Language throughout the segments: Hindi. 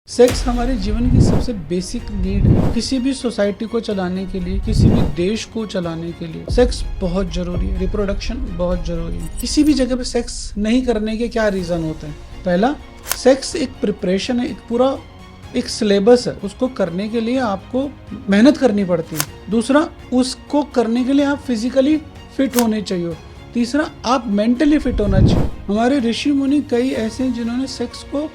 सेक्स हमारे जीवन की सबसे बेसिक नीड है। किसी भी सोसाइटी को चलाने के लिए, किसी भी देश को चलाने के लिए सेक्स बहुत जरूरी है। रिप्रोडक्शन बहुत जरूरी है। किसी भी जगह पे सेक्स नहीं करने के क्या रीजन होते हैं? पहला, सेक्स एक प्रिपरेशन है, एक पूरा एक सिलेबस है। उसको करने के लिए आपको मेहनत करनी पड़ती है। दूसरा, उसको करने के लिए आप फिजिकली फिट होने चाहिए। तीसरा, आप मेंटली फिट होना चाहिए। हमारे ऋषि मुनि कई ऐसे हैं जिन्होंने सेक्स को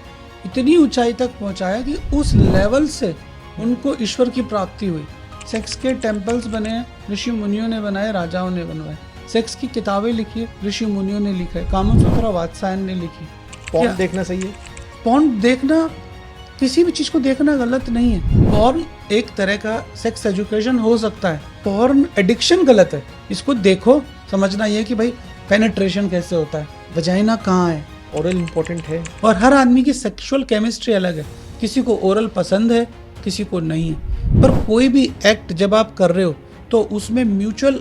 इतनी ऊंचाई तक पहुंचाया कि उस लेवल से उनको ईश्वर की प्राप्ति हुई। सेक्स के टेम्पल्स बने हैं, ऋषि मुनियों ने बनाए, राजाओं ने बनवाए। सेक्स की किताबें लिखी है, ऋषि मुनियों ने लिखा है। कामसूत्र वात्सायन ने लिखी। पॉर्न देखना सही है? पॉर्न देखना, किसी भी चीज को देखना गलत नहीं है। पॉर्न एक तरह का सेक्स एजुकेशन हो सकता है। पॉर्न एडिक्शन गलत है। इसको देखो, समझना ये कि भाई पेनिट्रेशन कैसे होता है, वजाइना कहाँ है। ओरल इम्पोर्टेंट है और हर आदमी की सेक्सुअल केमिस्ट्री अलग है। किसी को ओरल पसंद है, किसी को नहीं है। पर कोई भी एक्ट जब आप कर रहे हो तो उसमें म्यूचुअल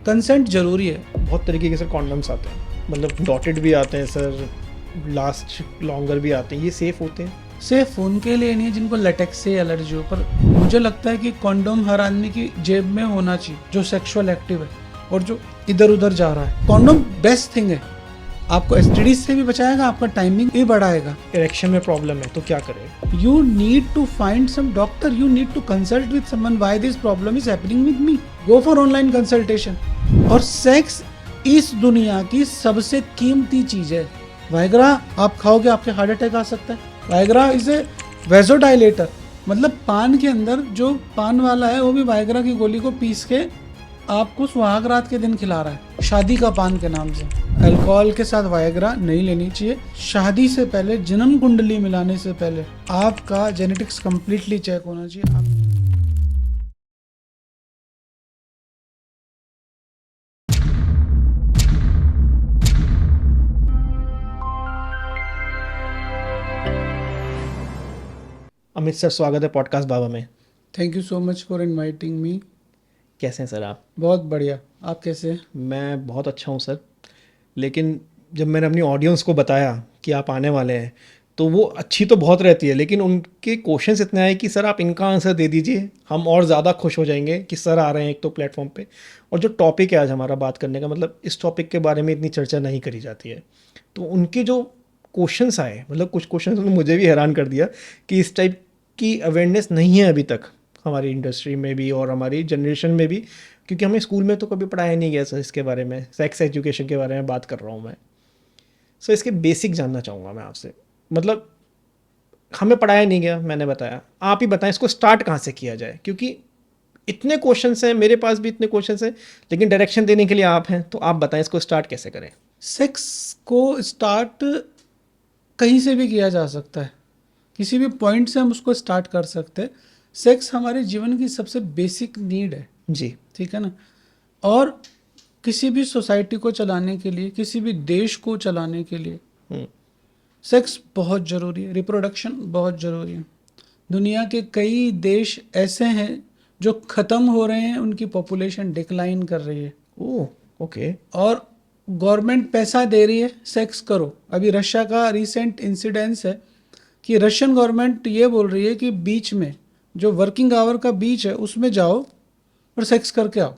कंसेंट जरूरी है। बहुत तरीके के सर कॉन्डम्स आते हैं, मतलब डॉटेड भी आते हैं सर, लास्ट लॉन्गर भी आते हैं। ये सेफ होते हैं? सिर्फ उनके लिए नहीं है जिनको लेटेक्स से एलर्जी हो। पर मुझे लगता है कि कॉन्डोम हर आदमी की जेब में होना चाहिए जो सेक्सुअल एक्टिव है और जो इधर उधर जा रहा है। कॉन्डोम बेस्ट थिंग है, आपको एसटीडी से भी बचाएगा, आपका टाइमिंग भी बढ़ाएगा। इरेक्शन में प्रॉब्लम है तो क्या करें? You need to find some doctor. You need to consult with someone why this problem is happening with me. Go for online consultation. और सेक्स इस दुनिया की सबसे कीमती चीज है। वाइग्रा आप खाओगे, आपके हार्ट अटैक आ सकता है। वाइग्रा इज ए वेजोडाइलेटर, मतलब पान के अंदर जो पान वाला है वो भी वाइग्रा की गोली को पीस के आपको सुहाग रात के दिन खिला रहा है, शादी का पान के नाम से। अल्कोहल के साथ वाइग्रा नहीं लेनी चाहिए। शादी से पहले, जन्म कुंडली मिलाने से पहले आपका जेनेटिक्स कंप्लीटली चेक होना चाहिए। अमित सर, स्वागत है पॉडकास्ट बाबा में। Thank you so much for inviting me. कैसे हैं सर आप? बहुत बढ़िया, आप कैसे हैं? मैं बहुत अच्छा हूँ सर, लेकिन जब मैंने अपनी ऑडियंस को बताया कि आप आने वाले हैं तो वो अच्छी तो बहुत रहती है, लेकिन उनके क्वेश्चंस इतने आए कि सर आप इनका आंसर दे दीजिए, हम और ज़्यादा खुश हो जाएंगे कि सर आ रहे हैं एक तो प्लेटफॉर्म पे। और जो टॉपिक है आज हमारा बात करने का, मतलब इस टॉपिक के बारे में इतनी चर्चा नहीं करी जाती है, तो उनके जो क्वेश्चंस आए, मतलब कुछ क्वेश्चंस ने मुझे भी हैरान कर दिया कि इस टाइप की अवेयरनेस नहीं है अभी तक हमारी इंडस्ट्री में भी और हमारी जनरेशन में भी, क्योंकि हमें स्कूल में तो कभी पढ़ाया नहीं गया सर इसके बारे में। सेक्स एजुकेशन के बारे में बात कर रहा हूँ मैं। सो इसके बेसिक जानना चाहूँगा मैं आपसे, मतलब हमें पढ़ाया नहीं गया, मैंने बताया, आप ही बताएं इसको स्टार्ट कहाँ से किया जाए, क्योंकि इतने क्वेश्चंस हैं, मेरे पास भी इतने क्वेश्चंस हैं, लेकिन डायरेक्शन देने के लिए आप हैं, तो आप बताएं इसको स्टार्ट कैसे करें। सेक्स को स्टार्ट कहीं से भी किया जा सकता है, किसी भी पॉइंट से हम उसको स्टार्ट कर सकते हैं। सेक्स हमारे जीवन की सबसे बेसिक नीड है जी, ठीक है ना। और किसी भी सोसाइटी को चलाने के लिए, किसी भी देश को चलाने के लिए सेक्स बहुत ज़रूरी है। रिप्रोडक्शन बहुत ज़रूरी है। दुनिया के कई देश ऐसे हैं जो ख़त्म हो रहे हैं, उनकी पॉपुलेशन डिक्लाइन कर रही है। Oh okay. और गवर्नमेंट पैसा दे रही है, सेक्स करो। अभी रशिया का रिसेंट इंसिडेंस है कि रशियन गवर्नमेंट ये बोल रही है कि बीच में जो वर्किंग आवर का बीच है उसमें जाओ और सेक्स करके आओ,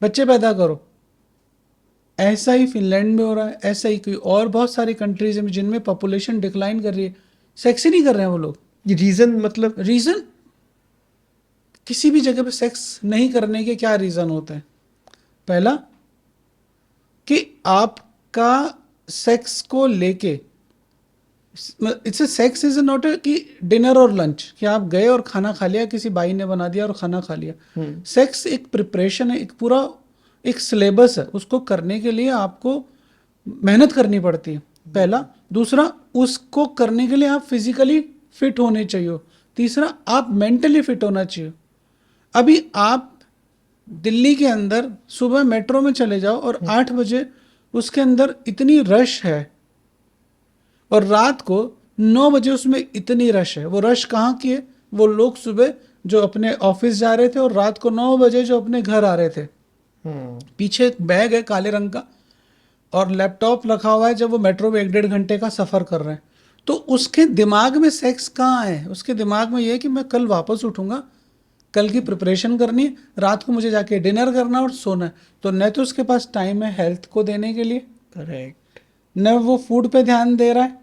बच्चे पैदा करो। ऐसा ही फिनलैंड में हो रहा है, ऐसा ही कोई और बहुत सारी कंट्रीज हैं जिनमें पॉपुलेशन डिक्लाइन कर रही है, सेक्स ही नहीं कर रहे हैं वो लोग। ये रीज़न, मतलब रीज़न, किसी भी जगह पे सेक्स नहीं करने के क्या रीज़न होते हैं? पहला, कि आपका सेक्स को लेके, इट्स सेक्स इज नॉट कि डिनर और लंच, कि आप गए और खाना खा लिया, किसी बाई ने बना दिया और खाना खा लिया। सेक्स एक प्रिपरेशन है, एक पूरा एक सिलेबस है। उसको करने के लिए आपको मेहनत करनी पड़ती है, पहला। दूसरा, उसको करने के लिए आप फिजिकली फिट होने चाहिए। तीसरा, आप मेंटली फिट होना चाहिए। अभी आप दिल्ली के अंदर सुबह मेट्रो में चले जाओ और 8 बजे उसके अंदर इतनी रश है, और रात को 9 बजे उसमें इतनी रश है। वो रश कहाँ की है? वो लोग सुबह जो अपने ऑफिस जा रहे थे और रात को 9 बजे जो अपने घर आ रहे थे। पीछे एक बैग है काले रंग का और लैपटॉप रखा हुआ है, जब वो मेट्रो में 1-1.5 घंटे का सफ़र कर रहे हैं। तो उसके दिमाग में सेक्स कहाँ है? उसके दिमाग में ये है कि मैं कल वापस उठूंगा, कल की प्रिपरेशन करनी है, रात को मुझे जाके डिनर करना और सोना है। तो न तो उसके पास टाइम है हेल्थ को देने के लिए, करेक्ट। न वो फूड पे ध्यान दे रहा है।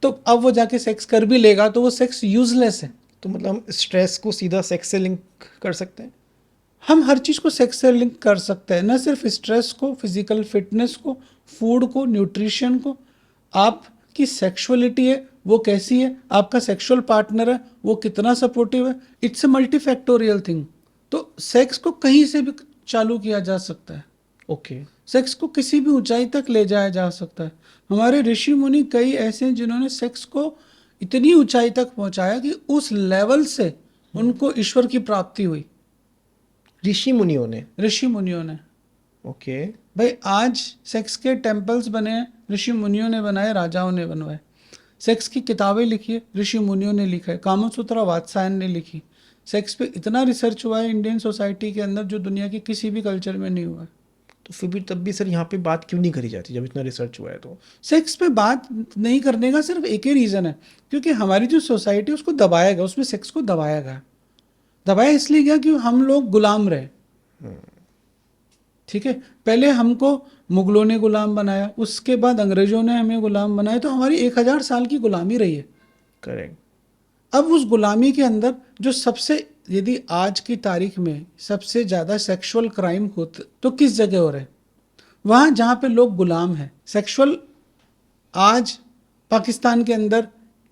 तो अब वो जाके सेक्स कर भी लेगा तो वो सेक्स यूजलेस है। तो मतलब हम स्ट्रेस को सीधा सेक्स से लिंक कर सकते हैं? हम हर चीज़ को सेक्स से लिंक कर सकते हैं, न सिर्फ स्ट्रेस को, फिजिकल फिटनेस को, फूड को, न्यूट्रिशन को। आपकी सेक्सुअलिटी है वो कैसी है, आपका सेक्सुअल पार्टनर है वो कितना सपोर्टिव है, इट्स अ मल्टीफैक्टोरियल थिंग। तो सेक्स को कहीं से भी चालू किया जा सकता है, ओके। सेक्स को किसी भी ऊंचाई तक ले जाया जा सकता है। हमारे ऋषि मुनि कई ऐसे हैं जिन्होंने सेक्स को इतनी ऊंचाई तक पहुंचाया कि उस लेवल से उनको ईश्वर की प्राप्ति हुई, ऋषि मुनियों ने? ऋषि मुनियों ने। ओके। भाई आज सेक्स के टेम्पल्स बने हैं, ऋषि मुनियों ने बनाए, राजाओं ने बनवाए। सेक्स की किताबें लिखी है, ऋषि मुनियों ने लिखा है। कामसूत्रा वात्सायन ने लिखी। सेक्स पे इतना रिसर्च हुआ है इंडियन सोसाइटी के अंदर जो दुनिया के किसी भी कल्चर में नहीं हुआ है। तो फिर भी तब भी सर यहाँ पे बात क्यों नहीं करी जाती जब इतना रिसर्च हुआ है तो? सेक्स पे बात नहीं करने का सिर्फ एक ही रीज़न है, क्योंकि हमारी जो सोसाइटी उसको दबाया गया, उसमें सेक्स को दबाया गया। दबाया इसलिए गया कि हम लोग गुलाम रहे। ठीक है, पहले हमको मुगलों ने गुलाम बनाया, उसके बाद अंग्रेजों ने हमें गुलाम बनाया, तो हमारी 1000 साल की गुलामी रही है। करेक्ट। अब उस गुलामी के अंदर जो सबसे, यदि आज की तारीख में सबसे ज़्यादा सेक्सुअल क्राइम होते तो किस जगह हो रहे हैं? वहाँ जहाँ पे लोग गुलाम हैं। सेक्सुअल आज पाकिस्तान के अंदर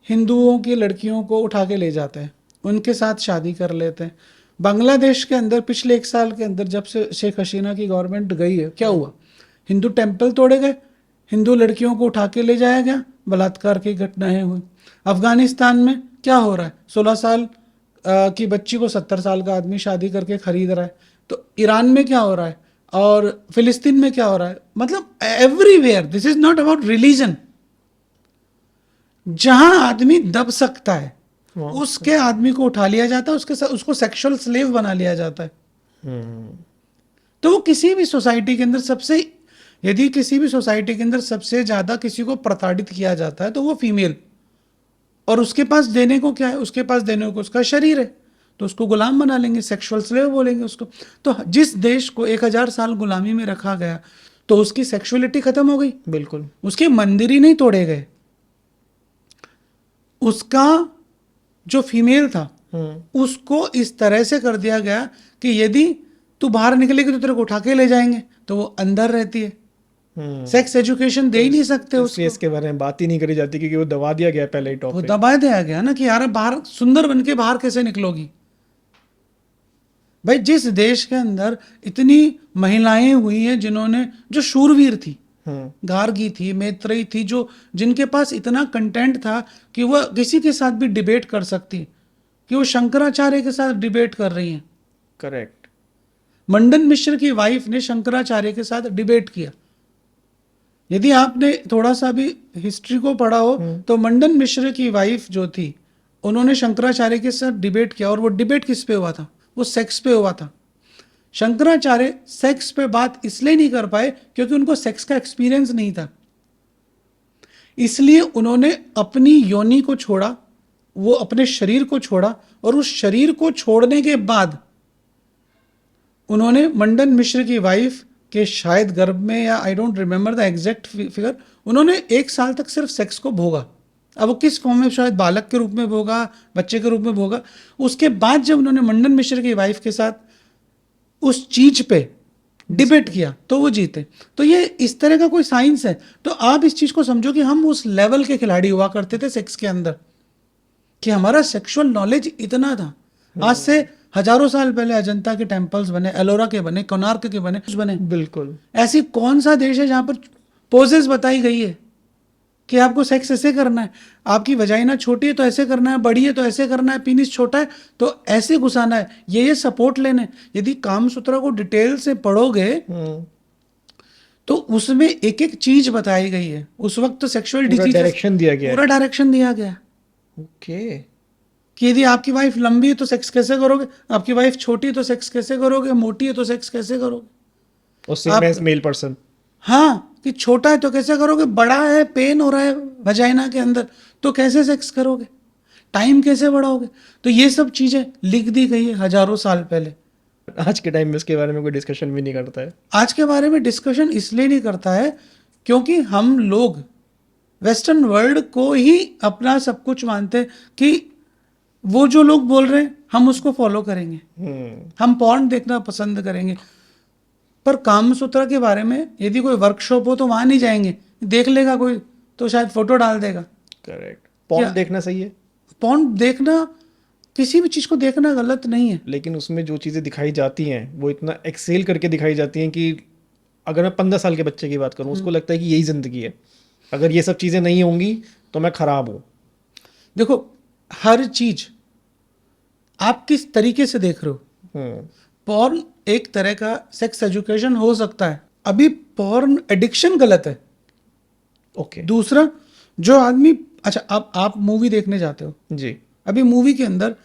हिंदुओं की लड़कियों को उठा के ले जाते हैं, उनके साथ शादी कर लेते हैं। बांग्लादेश के अंदर पिछले 1 साल के अंदर जब से शेख हसीना की गवर्नमेंट गई है, क्या हुआ? हिंदू टेम्पल तोड़े गए, हिंदू लड़कियों को उठा के ले जाया गया, बलात्कार की घटनाएं हुई। अफगानिस्तान में क्या हो रहा है? 16 साल की बच्ची को 70 साल का आदमी शादी करके खरीद रहा है। तो ईरान में क्या हो रहा है और फिलिस्तीन में क्या हो रहा है? मतलब everywhere, this is not about religion. जहां आदमी दब सकता है उसके आदमी को उठा लिया जाता है, उसके साथ उसको सेक्सुअल स्लेव बना लिया जाता है। तो वो किसी भी सोसाइटी के अंदर सबसे, यदि किसी भी सोसाइटी के अंदर सबसे ज्यादा किसी को प्रताड़ित किया जाता है तो वो फीमेल। और उसके पास देने को क्या है? उसके पास देने को उसका शरीर है, तो उसको गुलाम बना लेंगे, सेक्सुअल स्लेव बोलेंगे उसको। तो जिस देश को 1000 साल गुलामी में रखा गया तो उसकी सेक्सुअलिटी खत्म हो गई। बिल्कुल। उसके मंदिर ही नहीं तोड़े गए, उसका जो फीमेल था उसको इस तरह से कर दिया गया कि यदि तू बाहर निकलेगी तो तेरे को उठा के ले जाएंगे, तो वो अंदर रहती है। सेक्स एजुकेशन दे ही नहीं सकते उसको, इसके बारे में बात ही नहीं करी जाती क्योंकि वो दबा दिया गया पहले ही वो टॉपिक। दबा दिया गया ना कि यार बाहर सुंदर बन के बाहर कैसे निकलोगी। भाई जिस देश के अंदर इतनी महिलाएं हुई हैं जिन्होंने, जो शूरवीर थी, गार्गी थी, मैत्रेयी थी, जो जिनके पास इतना कंटेंट था कि वह किसी के साथ भी डिबेट कर सकती, कि वो शंकराचार्य के साथ डिबेट कर रही हैं। करेक्ट। मंडन मिश्र की वाइफ ने शंकराचार्य के साथ डिबेट किया। यदि आपने थोड़ा सा भी हिस्ट्री को पढ़ा हो तो मंडन मिश्र की वाइफ जो थी उन्होंने शंकराचार्य के साथ डिबेट किया, और वो डिबेट किस पे हुआ था? वो सेक्स पे हुआ था। शंकराचार्य सेक्स पे बात इसलिए नहीं कर पाए क्योंकि उनको सेक्स का एक्सपीरियंस नहीं था, इसलिए उन्होंने अपनी योनि को छोड़ा, वो अपने शरीर को छोड़ा, और उस शरीर को छोड़ने के बाद उन्होंने मंडन मिश्र की वाइफ के शायद गर्भ में, या I don't remember the exact figure, उन्होंने 1 साल तक सिर्फ सेक्स को भोगा। अब वो किस फॉर्म में, शायद बालक के रूप में भोगा, बच्चे के रूप में भोगा। उसके बाद जब उन्होंने मंडन मिश्र की वाइफ के साथ उस चीज पे डिबेट किया तो वो जीते। तो ये इस तरह का कोई साइंस है। तो आप इस चीज को समझो कि हम उस लेवल के खिलाड़ी हुआ करते थे सेक्स के अंदर, कि हमारा सेक्सुअल नॉलेज इतना था। आज से हजारों साल पहले अजंता के टेम्पल्स बने, एलोरा के बने, कोणार्क के बने, कुछ बने। बिल्कुल। ऐसी कौन सा देश है जहां पर पोजेस बताई गई है कि आपको सेक्स ऐसे करना है, आपकी वजाइना छोटी है तो ऐसे करना है, बड़ी है तो ऐसे करना है, पीनिस छोटा है तो ऐसे घुसाना है, ये सपोर्ट लेने। यदि कामसूत्रा को डिटेल से पढ़ोगे तो उसमें एक एक चीज बताई गई है। उस वक्त तो सेक्सुअल डिजीज डायरेक्शन दिया गया, पूरा डायरेक्शन दिया गया। ओके। कि यदि आपकी वाइफ लंबी है तो सेक्स कैसे करोगे, आपकी वाइफ छोटी है तो सेक्स कैसे करोगे, मोटी है तो सेक्स कैसे करोगे, और सेम एज मेल पर्सन। हाँ, कि छोटा है तो कैसे करोगे, बड़ा है, पेन हो रहा है वजाइना के अंदर तो कैसे सेक्स करोगे, टाइम कैसे बढ़ाओगे? तो ये सब चीजें लिख दी गई है हजारों साल पहले। आज के टाइम में इसके बारे में कोई डिस्कशन भी नहीं करता है। आज के बारे में डिस्कशन इसलिए नहीं करता है क्योंकि हम लोग वेस्टर्न वर्ल्ड को ही अपना सब कुछ मानते हैं कि वो जो लोग बोल रहे हैं हम उसको फॉलो करेंगे, हम पॉर्न देखना पसंद करेंगे। पर कामसूत्रा के बारे में यदि कोई वर्कशॉप हो तो वहां नहीं जाएंगे, देख लेगा कोई तो शायद फोटो डाल देगा। करेक्ट। क्या- पॉर्न देखना सही है, पॉर्न देखना, किसी भी चीज को देखना गलत नहीं है। लेकिन उसमें जो चीज़ें दिखाई जाती हैं वो इतना एक्सेल करके दिखाई जाती हैं कि अगर मैं 15 साल के बच्चे की बात करूं, उसको लगता है कि यही ज़िंदगी है, अगर ये सब चीज़ें नहीं होंगी तो मैं ख़राब हूँ। देखो, हर चीज आप किस तरीके से देख रहे हो। पॉर्न एक तरह का सेक्स एजुकेशन हो सकता है। अभी पॉर्न एडिक्शन गलत है। ओके। दूसरा, जो आदमी, अच्छा अब आप मूवी देखने जाते हो, जी। अभी मूवी के अंदर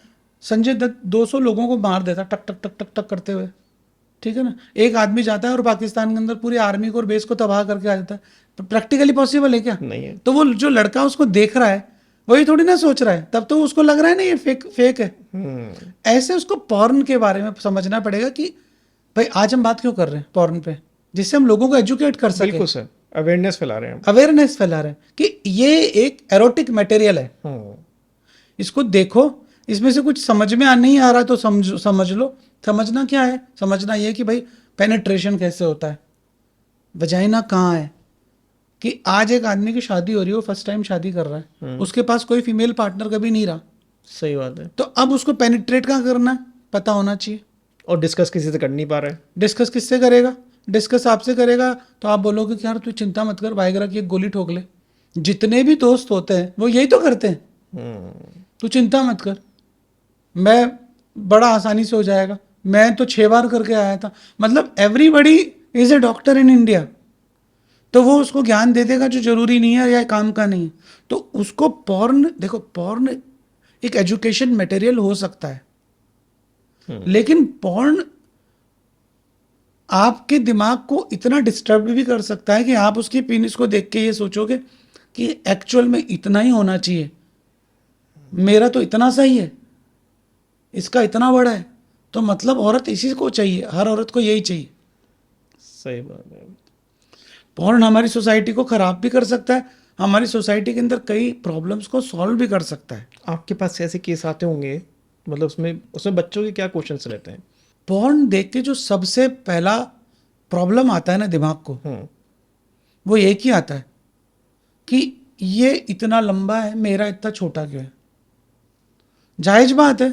संजय दत्त 200 लोगों को मार देता टक टक टक टक टक करते हुए, ठीक है ना। एक आदमी जाता है और पाकिस्तान के अंदर पूरी आर्मी को और बेस को तबाह करके आ जाता है। तो प्रैक्टिकली पॉसिबल है क्या? नहीं है। तो वो जो लड़का उसको देख रहा है वही थोड़ी ना सोच रहा है, तब तो उसको लग रहा है ना ये फेक है। ऐसे उसको पॉर्न के बारे में समझना पड़ेगा कि भाई आज हम बात क्यों कर रहे हैं पॉर्न पे, जिससे हम लोगों को एजुकेट कर सके, बिल्कुल सर, अवेयरनेस फैला रहे हैं हम। अवेयरनेस फैला रहे हैं कि ये एक एरोटिक मटेरियल है, इसको देखो, इसमें से कुछ समझ में नहीं आ रहा तो समझ लो। समझना क्या है? समझना ये कि भाई पेनिट्रेशन कैसे होता है, वजाइना कहाँ है। कि आज एक आदमी की शादी हो रही हो, फर्स्ट टाइम शादी कर रहा है, उसके पास कोई फीमेल पार्टनर कभी नहीं रहा, सही बात है। तो अब उसको पेनिट्रेट कहाँ करना है पता होना चाहिए। और डिस्कस किसी से कर नहीं पा रहे हैं। डिस्कस किससे करेगा? डिस्कस आपसे करेगा तो आप बोलोगे कि यार तू चिंता मत कर, वाइग्रा की एक गोली ठोक ले। जितने भी दोस्त होते हैं वो यही तो करते हैं, तू चिंता मत कर, मैं बड़ा आसानी से हो जाएगा, मैं तो 6 बार करके आया था। मतलब everybody is a doctor in India, तो वो उसको ज्ञान दे देगा जो जरूरी नहीं है या काम का नहीं है। तो उसको पॉर्न, देखो पॉर्न एक एजुकेशन मटेरियल हो सकता है, लेकिन पॉर्न आपके दिमाग को इतना डिस्टर्ब भी कर सकता है कि आप उसकी पीनिस को देख के ये सोचोगे कि एक्चुअल में इतना ही होना चाहिए, मेरा तो इतना सही है, इसका इतना बड़ा है, तो मतलब औरत इसी को चाहिए, हर औरत को यही चाहिए। सही बात है। पॉर्न हमारी सोसाइटी को खराब भी कर सकता है, हमारी सोसाइटी के अंदर कई प्रॉब्लम्स को सॉल्व भी कर सकता है। आपके पास ऐसे केस आते होंगे, मतलब उसमें बच्चों के क्या क्वेश्चंस रहते हैं? पॉर्न देख के जो सबसे पहला प्रॉब्लम आता है ना दिमाग को, वो एक ही आता है कि ये इतना लंबा है, मेरा इतना छोटा क्यों है। जायज बात है,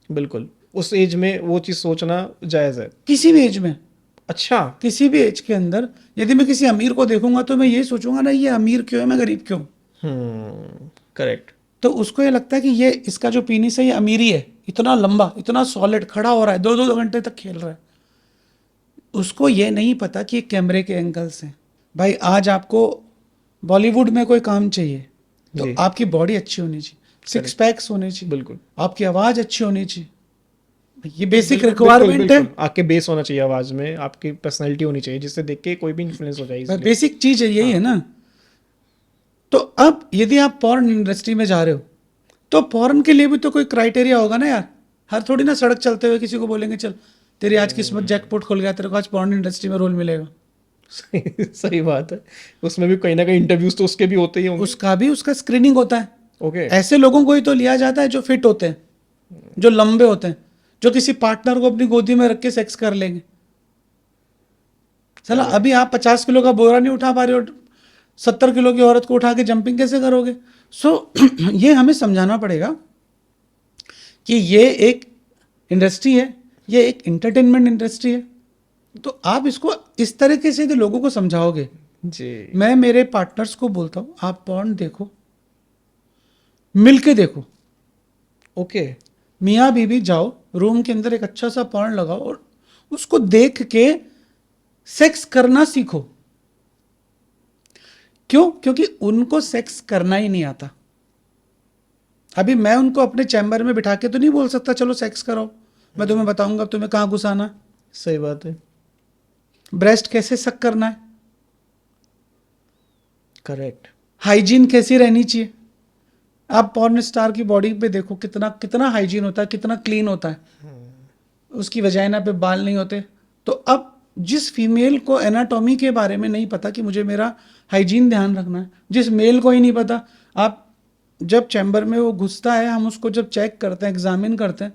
बिल्कुल, उस एज में वो चीज़ सोचना जायज़ है। किसी भी एज में, अच्छा। किसी भी एज के अंदर यदि मैं किसी अमीर को देखूंगा तो मैं ये सोचूंगा ना ये अमीर क्यों है, मैं गरीब क्यों। करेक्ट। तो उसको ये लगता है कि ये इसका जो पीनिस है ये अमीरी है, इतना लंबा, इतना सॉलिड खड़ा हो रहा है, 2-2 घंटे तक खेल रहा है। उसको ये नहीं पता कि ये कैमरे के एंगल्स हैं। भाई आज आपको बॉलीवुड में कोई काम चाहिए तो जी। आपकी बॉडी अच्छी होनी चाहिए, 6 पैक्स होने चाहिए, बिल्कुल। आपकी आवाज़ अच्छी होनी चाहिए, ये बेसिक बिल्कुल, रिक्वायरमेंट है। बिल्कुल। आपके बेस होना चाहिए आवाज़ में, आपकी पर्सनैलिटी होनी चाहिए जिससे देख के कोई भी इन्फ्लुएंस हो जाए easily। बेसिक चीज है, यही है ना। तो अब यदि आप पॉर्न इंडस्ट्री में जा रहे हो तो पॉर्न के लिए भी तो कोई क्राइटेरिया होगा ना यार। हर थोड़ी ना सड़क चलते हुए किसी को बोलेंगे चल तेरी आज किस्मत जैकपॉट खुल गया, तेरे को आज पॉर्न इंडस्ट्री में रोल मिलेगा। सही बात है। उसमें भी कहीं ना कहीं इंटरव्यूज तो उसके भी होते ही होंगे। उसका भी उसका स्क्रीनिंग होता है। ओके। ऐसे लोगों को ही तो लिया जाता है जो फिट होते हैं, जो लंबे होते हैं, जो किसी पार्टनर को अपनी गोदी में रख के सेक्स कर लेंगे। चला अभी आप 50 किलो का बोरा नहीं उठा पा रहे हो, 70 किलो की औरत को उठा के जंपिंग कैसे करोगे? ये हमें समझाना पड़ेगा कि ये एक इंडस्ट्री है, ये एक एंटरटेनमेंट इंडस्ट्री है। तो आप इसको इस तरीके से यदि लोगों को समझाओगे। जी। मैं मेरे पार्टनर्स को बोलता हूँ आप पॉर्न देखो, मिलके देखो। ओके। मियाँ बीवी जाओ रूम के अंदर एक अच्छा सा पॉर्न लगाओ और उसको देख के सेक्स करना सीखो। क्यों? क्योंकि उनको सेक्स करना ही नहीं आता। अभी मैं उनको अपने चैम्बर में बिठा के तो नहीं बोल सकता चलो सेक्स करो, मैं तुम्हें बताऊंगा तुम्हें कहाँ घुसाना है, सही बात है। ब्रेस्ट कैसे सक करना है। करेक्ट। हाइजीन कैसी रहनी चाहिए। आप पॉर्न स्टार की बॉडी पे देखो कितना कितना हाइजीन होता है, कितना क्लीन होता है, उसकी वजाइना पे बाल नहीं होते। तो अब जिस फीमेल को एनाटॉमी के बारे में नहीं पता कि मुझे मेरा हाइजीन ध्यान रखना है, जिस मेल को ही नहीं पता, आप जब चैम्बर में वो घुसता है, हम उसको जब चेक करते हैं, एग्जामिन करते हैं,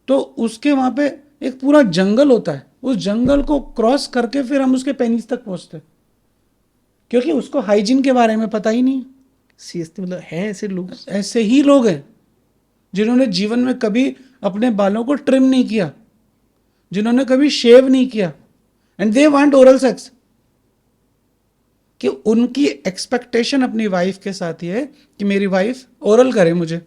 तो उसके वहाँ पे एक पूरा जंगल होता है, उस जंगल को क्रॉस करके फिर हम उसके पेनिस तक पहुँचते हैं, क्योंकि उसको हाइजीन के बारे में पता ही नहीं। सीरियसली मतलब हैं ऐसे लोग? ऐसे ही लोग हैं जिन्होंने जीवन में कभी अपने बालों को ट्रिम नहीं किया, जिन्होंने कभी शेव नहीं किया, and they want oral sex. कि उनकी एक्सपेक्टेशन अपनी वाइफ के साथ ये है कि मेरी वाइफ ओरल करे मुझे।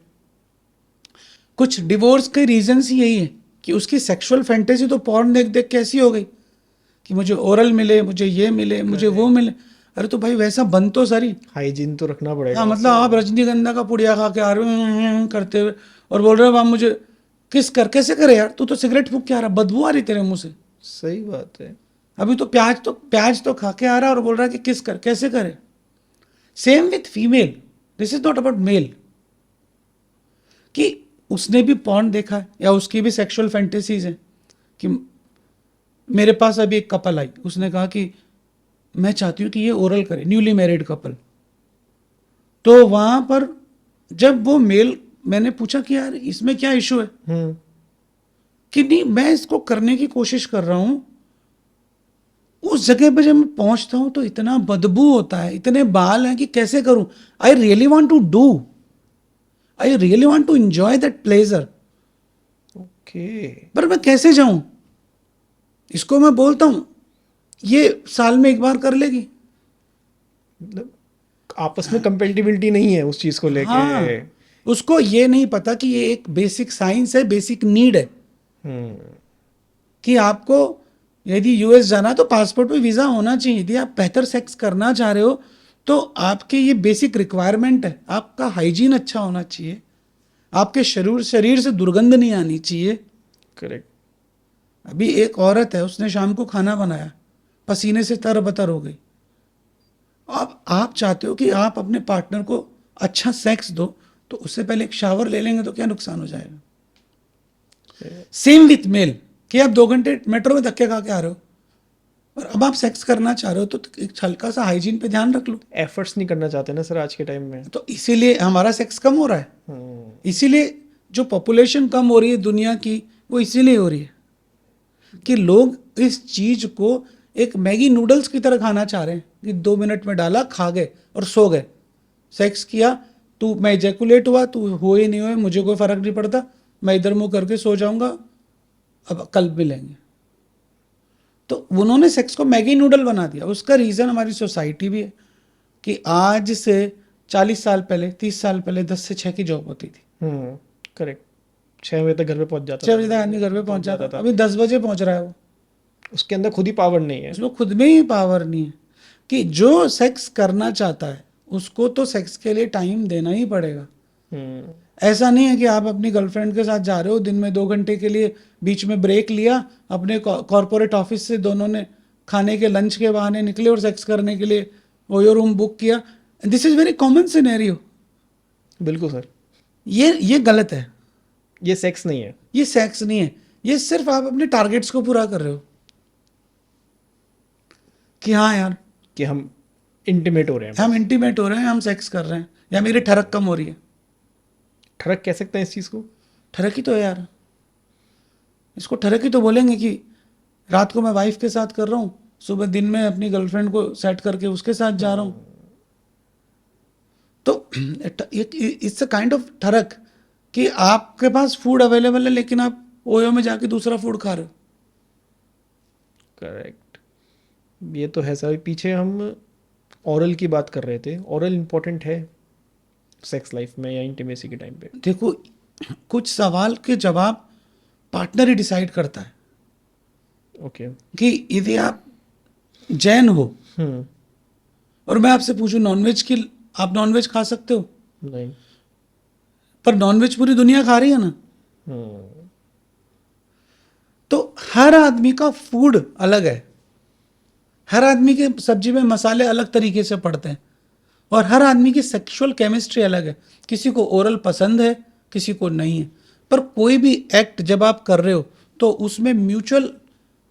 कुछ डिवोर्स के रीजंस ही यही है कि उसकी सेक्सुअल फैंटेसी तो पॉर्न देख देख के ऐसी हो गई कि मुझे ओरल मिले, मुझे ये मिले, मुझे वो मिले। अरे तो भाई वैसा बन तो सारी। हाइजीन तो रखना पड़ेगा। हाँ, मतलब आप रजनीगंधा का पुड़िया खा के आ रहे हो करते हुए और बोल रहे हो आप मुझे किस कर, कैसे करे यार, तू तो सिगरेट फूंक के आ रहा, बदबू आ रही तेरे मुंह से। सही बात है। अभी तो प्याज तो खा के आ रहा है और बोल रहा है कि किस कर, कैसे करे। Same with female, this is not about male कि उसने भी पॉर्न देखा है या उसकी भी सेक्सुअल फैंटेसीज हैं। कि मेरे पास अभी एक कपल आई, उसने कहा कि मैं चाहती हूँ कि ये ओरल करे, न्यूली मैरिड कपल। तो वहां पर जब वो मेल, मैंने पूछा कि यार इसमें क्या इशू है, कि नहीं मैं इसको करने की कोशिश कर रहा हूं। उस जगह पे जब मैं पहुंचता हूं तो इतना बदबू होता है, इतने बाल हैं कि कैसे करूं। I really want to do, I really want to enjoy that pleasure, okay. पर मैं कैसे जाऊं। इसको मैं बोलता हूं ये साल में एक बार कर लेगी। मतलब आपस में कंपेटिबिलिटी नहीं है उस चीज को लेके। हाँ, उसको ये नहीं पता कि ये एक बेसिक साइंस है, बेसिक नीड है कि आपको यदि यूएस जाना तो पासपोर्ट पे वीज़ा होना चाहिए। यदि आप बेहतर सेक्स करना चाह रहे हो तो आपके ये बेसिक रिक्वायरमेंट है। आपका हाइजीन अच्छा होना चाहिए, आपके शरीर से दुर्गंध नहीं आनी चाहिए। करेक्ट। अभी एक औरत है, उसने शाम को खाना बनाया, पसीने से तरबतर हो गई। अब आप चाहते हो कि आप अपने पार्टनर को अच्छा सेक्स दो, तो उससे पहले एक शावर ले लेंगे तो क्या नुकसान हो जाएगा। सेम विथ मेल कि आप 2 घंटे मेट्रो में धक्के खा के आ रहे हो और अब आप सेक्स करना चाह रहे हो तो एक हल्का सा हाइजीन पे ध्यान रख लो। एफर्ट्स नहीं करना चाहते ना सर आज के टाइम में। तो इसीलिए हमारा सेक्स कम हो रहा है। इसीलिए जो पॉपुलेशन कम हो रही है दुनिया की, वो इसीलिए हो रही है कि लोग इस चीज को एक मैगी नूडल्स की तरह खाना चाह रहे हैं कि 2 मिनट में डाला, खा गए और सो गए। सेक्स किया, तू मैं इजैकुलेट हुआ, तू हो ही नहीं हुए, मुझे कोई फर्क नहीं पड़ता, मैं इधर मुंह करके सो जाऊंगा, अब कल मिलेंगे। तो उन्होंने सेक्स को मैगी नूडल बना दिया। उसका रीज़न हमारी सोसाइटी भी है कि आज से 40 साल पहले, 30 साल पहले 10 से 6 की जॉब होती थी। करेक्ट। 6 बजे तक घर पे पहुंच जाता 6 बजे तक आदमी घर पे पहुंच जाता था। अभी 10 बजे पहुंच रहा है वो। उसके अंदर खुद ही पावर नहीं है। उसमें खुद में ही पावर नहीं है कि जो सेक्स करना चाहता है उसको तो सेक्स के लिए टाइम देना ही पड़ेगा। ऐसा नहीं है कि आप अपनी गर्लफ्रेंड के साथ जा रहे हो, दिन में 2 घंटे के लिए बीच में ब्रेक लिया, अपने कॉर्पोरेट ऑफिस से दोनों ने खाने के लंच के बहाने निकले और सेक्स करने के लिए ओयो रूम बुक किया। This is very common scenario. बिल्कुल सर। ये गलत है। ये सेक्स नहीं है। ये सेक्स नहीं है, ये सिर्फ आप अपने टारगेट्स को पूरा कर रहे हो कि हाँ यार कि हम इंटीमेट हो रहे हैं। हम इंटीमेट हो रहे हैं, हम सेक्स कर रहे हैं, या मेरी ठरक कम हो रही है। ठरक कह सकते हैं इस चीज़ को? ठरक ही तो है यार, इसको ठरक ही तो बोलेंगे कि रात को मैं वाइफ के साथ कर रहा हूँ, सुबह दिन में अपनी गर्लफ्रेंड को सेट करके उसके साथ जा रहा हूँ। तो इट्स अ काइंड ऑफ ठरक कि आपके पास फूड अवेलेबल है लेकिन आप ओयो में जाके दूसरा फूड खा रहे हो। करेक्ट। ये तो है सर। पीछे हम ओरल की बात कर रहे थे। ओरल इम्पोर्टेंट है सेक्स लाइफ में या इंटीमेसी के टाइम पे? देखो, कुछ सवाल के जवाब पार्टनर ही डिसाइड करता है। ओके। कि यदि आप जैन हो और मैं आपसे पूछूं नॉनवेज की, आप नॉनवेज खा सकते हो? नहीं। पर नॉनवेज पूरी दुनिया खा रही है ना। तो हर आदमी का फूड अलग है, हर आदमी के सब्जी में मसाले अलग तरीके से पड़ते हैं। और हर आदमी की सेक्सुअल केमिस्ट्री अलग है, किसी को ओरल पसंद है, किसी को नहीं है। पर कोई भी एक्ट जब आप कर रहे हो तो उसमें म्यूचुअल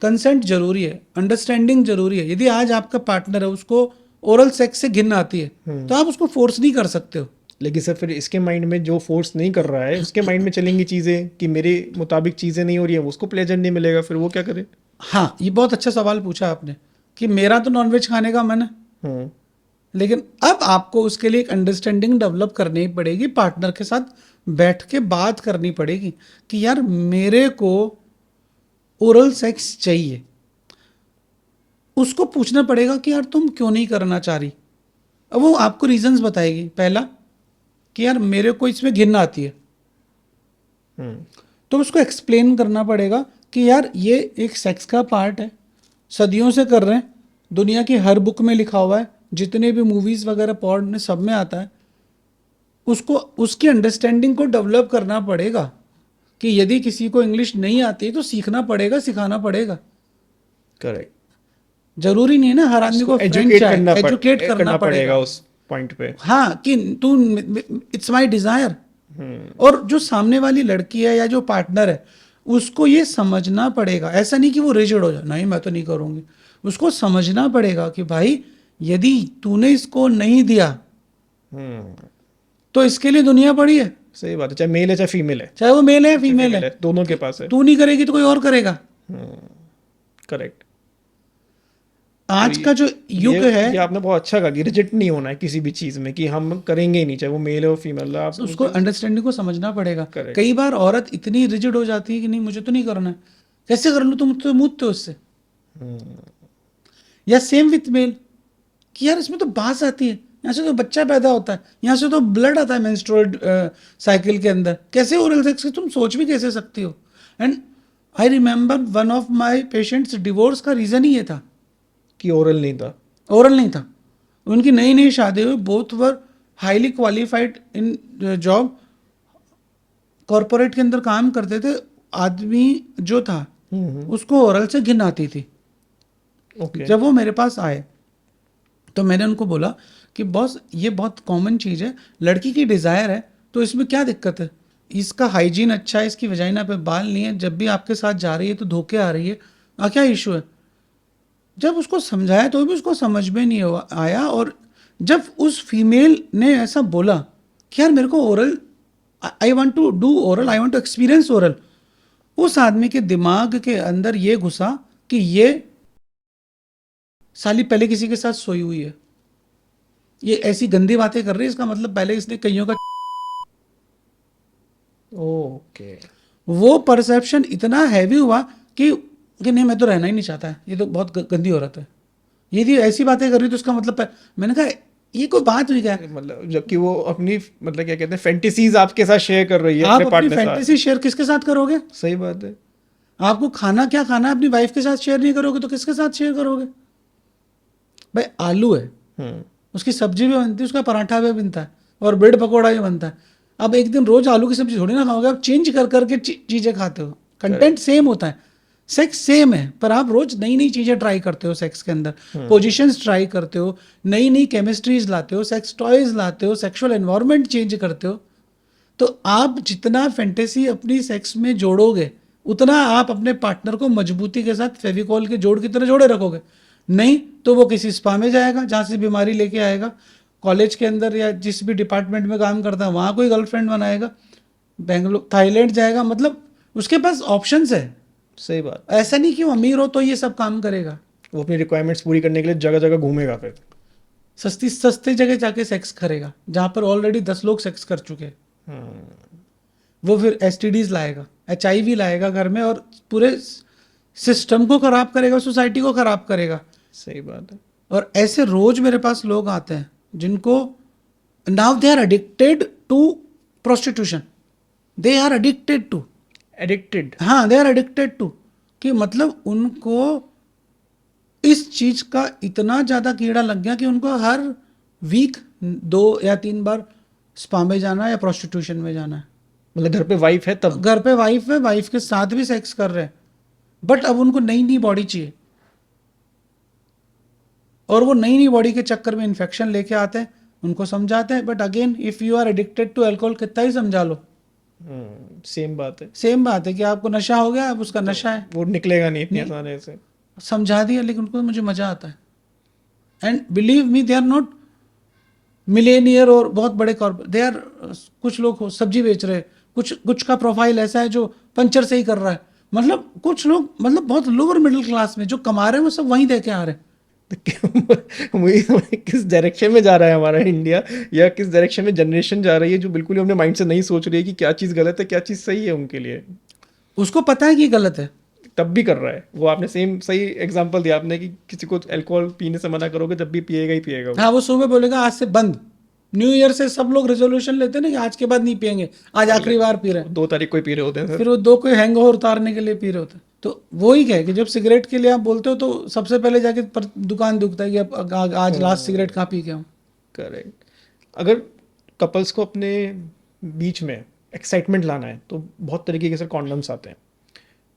कंसेंट जरूरी है, अंडरस्टैंडिंग जरूरी है। यदि आज आपका पार्टनर है, उसको ओरल सेक्स से घिन आती है, तो आप उसको फोर्स नहीं कर सकते हो। लेकिन सर फिर इसके माइंड में जो फोर्स नहीं कर रहा है उसके माइंड में चलेंगी चीज़ें कि मेरे मुताबिक चीज़ें नहीं हो रही है, उसको प्लेजर नहीं मिलेगा, फिर वो क्या करे? हाँ, ये बहुत अच्छा सवाल पूछा आपने कि मेरा तो नॉनवेज खाने का मन है, हम्म लेकिन अब आपको उसके लिए एक अंडरस्टैंडिंग डेवलप करनी पड़ेगी, पार्टनर के साथ बैठ के बात करनी पड़ेगी कि यार मेरे को ओरल सेक्स चाहिए। उसको पूछना पड़ेगा कि यार तुम क्यों नहीं करना चाह रही। अब वो आपको रीजंस बताएगी। पहला कि यार मेरे को इसमें घिन आती है, हम्म तो उसको एक्सप्लेन करना पड़ेगा कि यार ये एक सेक्स का पार्ट है, सदियों से कर रहे हैं, दुनिया की हर बुक में लिखा हुआ है, जितने भी मूवीज़ वगैरह पॉर्न में सब में आता है। उसको उसकी अंडरस्टैंडिंग को डेवलप करना पड़ेगा कि यदि किसी को इंग्लिश नहीं आती तो सीखना पड़ेगा, सिखाना पड़ेगा। करेक्ट। जरूरी नहीं है ना हर आदमी को फ्रेंच आए, एजुकेट करना पड़ेगा उस पॉइंट पे। हाँ, कि तू इट्स माय डिजायर। और जो सामने वाली लड़की है या जो पार्टनर है उसको ये समझना पड़ेगा। ऐसा नहीं कि वो रिजिड हो जाए, नहीं मैं तो नहीं करूंगी। उसको समझना पड़ेगा कि भाई यदि तूने इसको नहीं दिया हम्म तो इसके लिए दुनिया पड़ी है, सही बात है, चाहे मेल है चाहे फीमेल है। चाहे वो मेल है या फीमेल है, दोनों के पास है। तू नहीं करेगी तो कोई और करेगा। करेक्ट। आज का जो युग है, ये आपने बहुत अच्छा कहा कि रिजिड नहीं होना है किसी भी चीज़ में कि हम करेंगे ही नहीं, चाहे वो मेल हो फीमेल हो। आप उसको अंडरस्टैंडिंग को समझना पड़ेगा। Correct. कई बार औरत इतनी रिजिड हो जाती है कि नहीं मुझे तो नहीं करना है, कैसे कर लूँ, तुम तो मूदते हो उससे। या सेम विथ मेल कि यार इसमें तो बास आती है, यहाँ से तो बच्चा पैदा होता है, यहाँ से तो ब्लड आता है मेंस्ट्रुअल साइकिल के अंदर, कैसे ओरल सेक्स तुम सोच भी कैसे सकती हो। And I remember one of my patients divorce का रीज़न ही ये था कि ओरल नहीं था। ओरल नहीं था। उनकी नई नई शादी हुई, both were highly qualified in job, corporate के अंदर काम करते थे। आदमी जो था उसको ओरल से घिन आती थी। ओके। जब वो मेरे पास आए तो मैंने उनको बोला कि बॉस ये बहुत कॉमन चीज़ है, लड़की की डिज़ायर है तो इसमें क्या दिक्कत है, इसका हाइजीन अच्छा है, इसकी वजाइना पे बाल नहीं है, जब भी आपके साथ जा रही है तो धोके आ रही है, क्या इशू है। जब उसको समझाया तो भी उसको समझ में नहीं आया। और जब उस फीमेल ने ऐसा बोला कि यार मेरे को oral, I want to do oral, I want to experience oral, उस आदमी के दिमाग के अंदर ये घुसा कि ये साली पहले किसी के साथ सोई हुई है, ये ऐसी गंदी बातें कर रही है, इसका मतलब पहले इसने कईयों का। ओके। वो परसेप्शन इतना हैवी हुआ कि नहीं मैं तो रहना ही नहीं चाहता है, ये तो बहुत गंदी औरत है, ये थी ऐसी बातें कर रही तो उसका मतलब। मैंने कहा ये कोई बात हुई क्या। मतलब जबकि वो अपनी मतलब क्या कहते हैं फैंटेसीज आपके साथ शेयर कर रही है आप अपनी पार्टनर साथ। फैंटेसी शेयर किसके साथ करोगे। सही बात है। आपको खाना क्या खाना है अपनी वाइफ के साथ शेयर नहीं करोगे तो किसके साथ शेयर करोगे। भाई आलू है, उसकी सब्जी भी बनती है, उसका पराठा भी बनता है और ब्रेड पकौड़ा भी बनता है। अब एक दिन रोज आलू की सब्जी थोड़ी ना खाओगे, आप चेंज कर करके चीजें खाते हो। कंटेंट सेम होता है, सेक्स सेम है, पर आप रोज नई नई चीजें ट्राई करते हो सेक्स के अंदर, पोजीशंस ट्राई करते हो, नई नई केमिस्ट्रीज लाते हो, सेक्स टॉयज लाते हो, सेक्सुअल एनवायरनमेंट चेंज करते हो। तो आप जितना फैंटेसी अपनी सेक्स में जोड़ोगे उतना आप अपने पार्टनर को मजबूती के साथ फेविकॉल के जोड़ की तरह जोड़े रखोगे। नहीं तो वो किसी स्पा में जाएगा जहाँ से बीमारी लेके आएगा, कॉलेज के अंदर या जिस भी डिपार्टमेंट में काम करता है वहाँ कोई गर्लफ्रेंड बनाएगा, बेंगलोर थाईलैंड जाएगा। मतलब उसके पास ऑप्शंस है। सही बात। ऐसा नहीं कि वो अमीर हो तो ये सब काम करेगा। वो अपनी रिक्वायरमेंट्स पूरी करने के लिए जगह जगह घूमेगा, फिर सस्ती जगह जाके सेक्स करेगा जहाँ पर ऑलरेडी 10 लोग सेक्स कर चुके हैं। वो फिर STDs लाएगा, HIV लाएगा घर में और पूरे सिस्टम को खराब करेगा, सोसाइटी को खराब करेगा। सही बात है। और ऐसे रोज मेरे पास लोग आते हैं जिनको now they are addicted to prostitution, they are addicted to, हाँ दे आर एडिक्टेड टू, कि मतलब उनको इस चीज का इतना ज्यादा कीड़ा लग गया कि उनको हर वीक 2 या 3 बार स्पा में जाना है या प्रोस्टिट्यूशन में जाना है। मतलब घर पे वाइफ है तब, घर पे वाइफ है, वाइफ के साथ भी सेक्स कर रहे हैं, बट अब उनको नई नई बॉडी चाहिए और वो नई नई बॉडी के चक्कर में इन्फेक्शन लेके आते हैं, उनको समझाते हैं, but again if you are addicted to alcohol, कितना ही समझा लो, सेम बात है, सेम बात है कि आपको नशा हो गया, अब उसका तो नशा है, वो निकलेगा नहीं इतनी नहीं। आसानी से। समझा दिया, लेकिन उनको मुझे मज़ा आता है। And believe me, they are not millionaire और बहुत बड़े कॉर्पोरेट, दे आर, कुछ लोग सब्जी बेच रहे हैं, कुछ का प्रोफाइल ऐसा है जो पंचर से ही कर रहा है, मतलब कुछ लोग मतलब बहुत लोअर मिडिल क्लास में जो कमा रहे हैं वो सब वहीं दे के आ रहे हैं। वही किस डायरेक्शन में जा रहा है हमारा इंडिया, या किस डायरेक्शन में जनरेशन जा रही है जो बिल्कुल ही अपने माइंड से नहीं सोच रही है कि क्या चीज़ गलत है क्या चीज़ सही है उनके लिए, उसको पता है कि गलत है, तब भी कर रहा है वो। आपने सेम सही एग्जांपल दिया आपने कि किसी को अल्कोहल पीने से मना करोगे जब भी पिएगा ही पिएगा वो। हाँ वो सुबह बोलेगा आज से बंद, न्यू ईयर से सब लोग रेजोल्यूशन लेते हैं ना कि आज के बाद नहीं पियेंगे, आज आखिरी बार पी रहे हैं, 2 तारीख को ही पी रहे होते हैं सर। फिर वो 2 कोई हैंगओवर उतारने के लिए पी रहे होते हैं। तो वही है कि जब सिगरेट के लिए आप बोलते हो तो सबसे पहले जाके दुकान दुखता है कि अब आज लास्ट सिगरेट कहाँ पी के आऊँ। करेक्ट। अगर कपल्स को अपने बीच में एक्साइटमेंट लाना है तो बहुत तरीके के सर कॉन्डम्स आते हैं,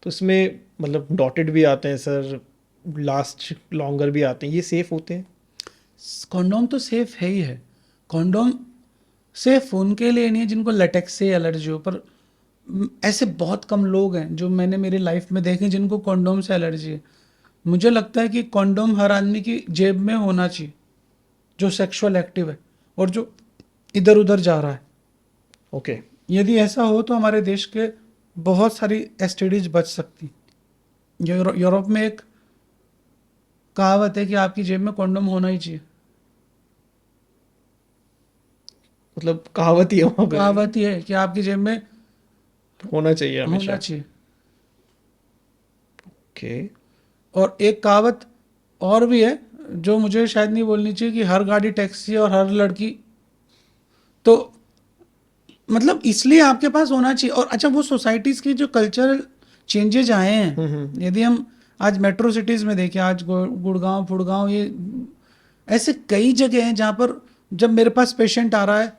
तो इसमें मतलब डॉटेड भी आते हैं सर, लास्ट लॉन्गर भी आते हैं, ये सेफ होते हैं? कॉन्डोम तो सेफ है ही है। कॉन्डोम सिर्फ उनके लिए नहीं है जिनको लेटेक्स से एलर्जी हो, पर ऐसे बहुत कम लोग हैं जो मैंने मेरी लाइफ में देखे जिनको कॉन्डोम से एलर्जी है। मुझे लगता है कि कॉन्डोम हर आदमी की जेब में होना चाहिए जो सेक्सुअल एक्टिव है और जो इधर उधर जा रहा है। ओके। यदि ऐसा हो तो हमारे देश के बहुत सारी एसटीडीज बच सकती। यूरोप में एक कहावत है कि आपकी जेब में कॉन्डोम होना ही चाहिए। मतलब कहावत ही है वहाँ पे, कहावत ही है कि आपकी जेब में होना चाहिए होना हमेशा। चाहिए। ओके। और एक कहावत और भी है जो मुझे शायद नहीं बोलनी चाहिए कि हर गाड़ी टैक्सी और हर लड़की, तो मतलब इसलिए आपके पास होना चाहिए। और अच्छा, वो सोसाइटीज़ की जो कल्चरल चेंजेज आए हैं, यदि हम आज मेट्रो सिटीज़ में देखें, आज गुड़गांव फुड़गांव, ये ऐसे कई जगह हैं जहाँ पर जब मेरे पास पेशेंट आ रहा है,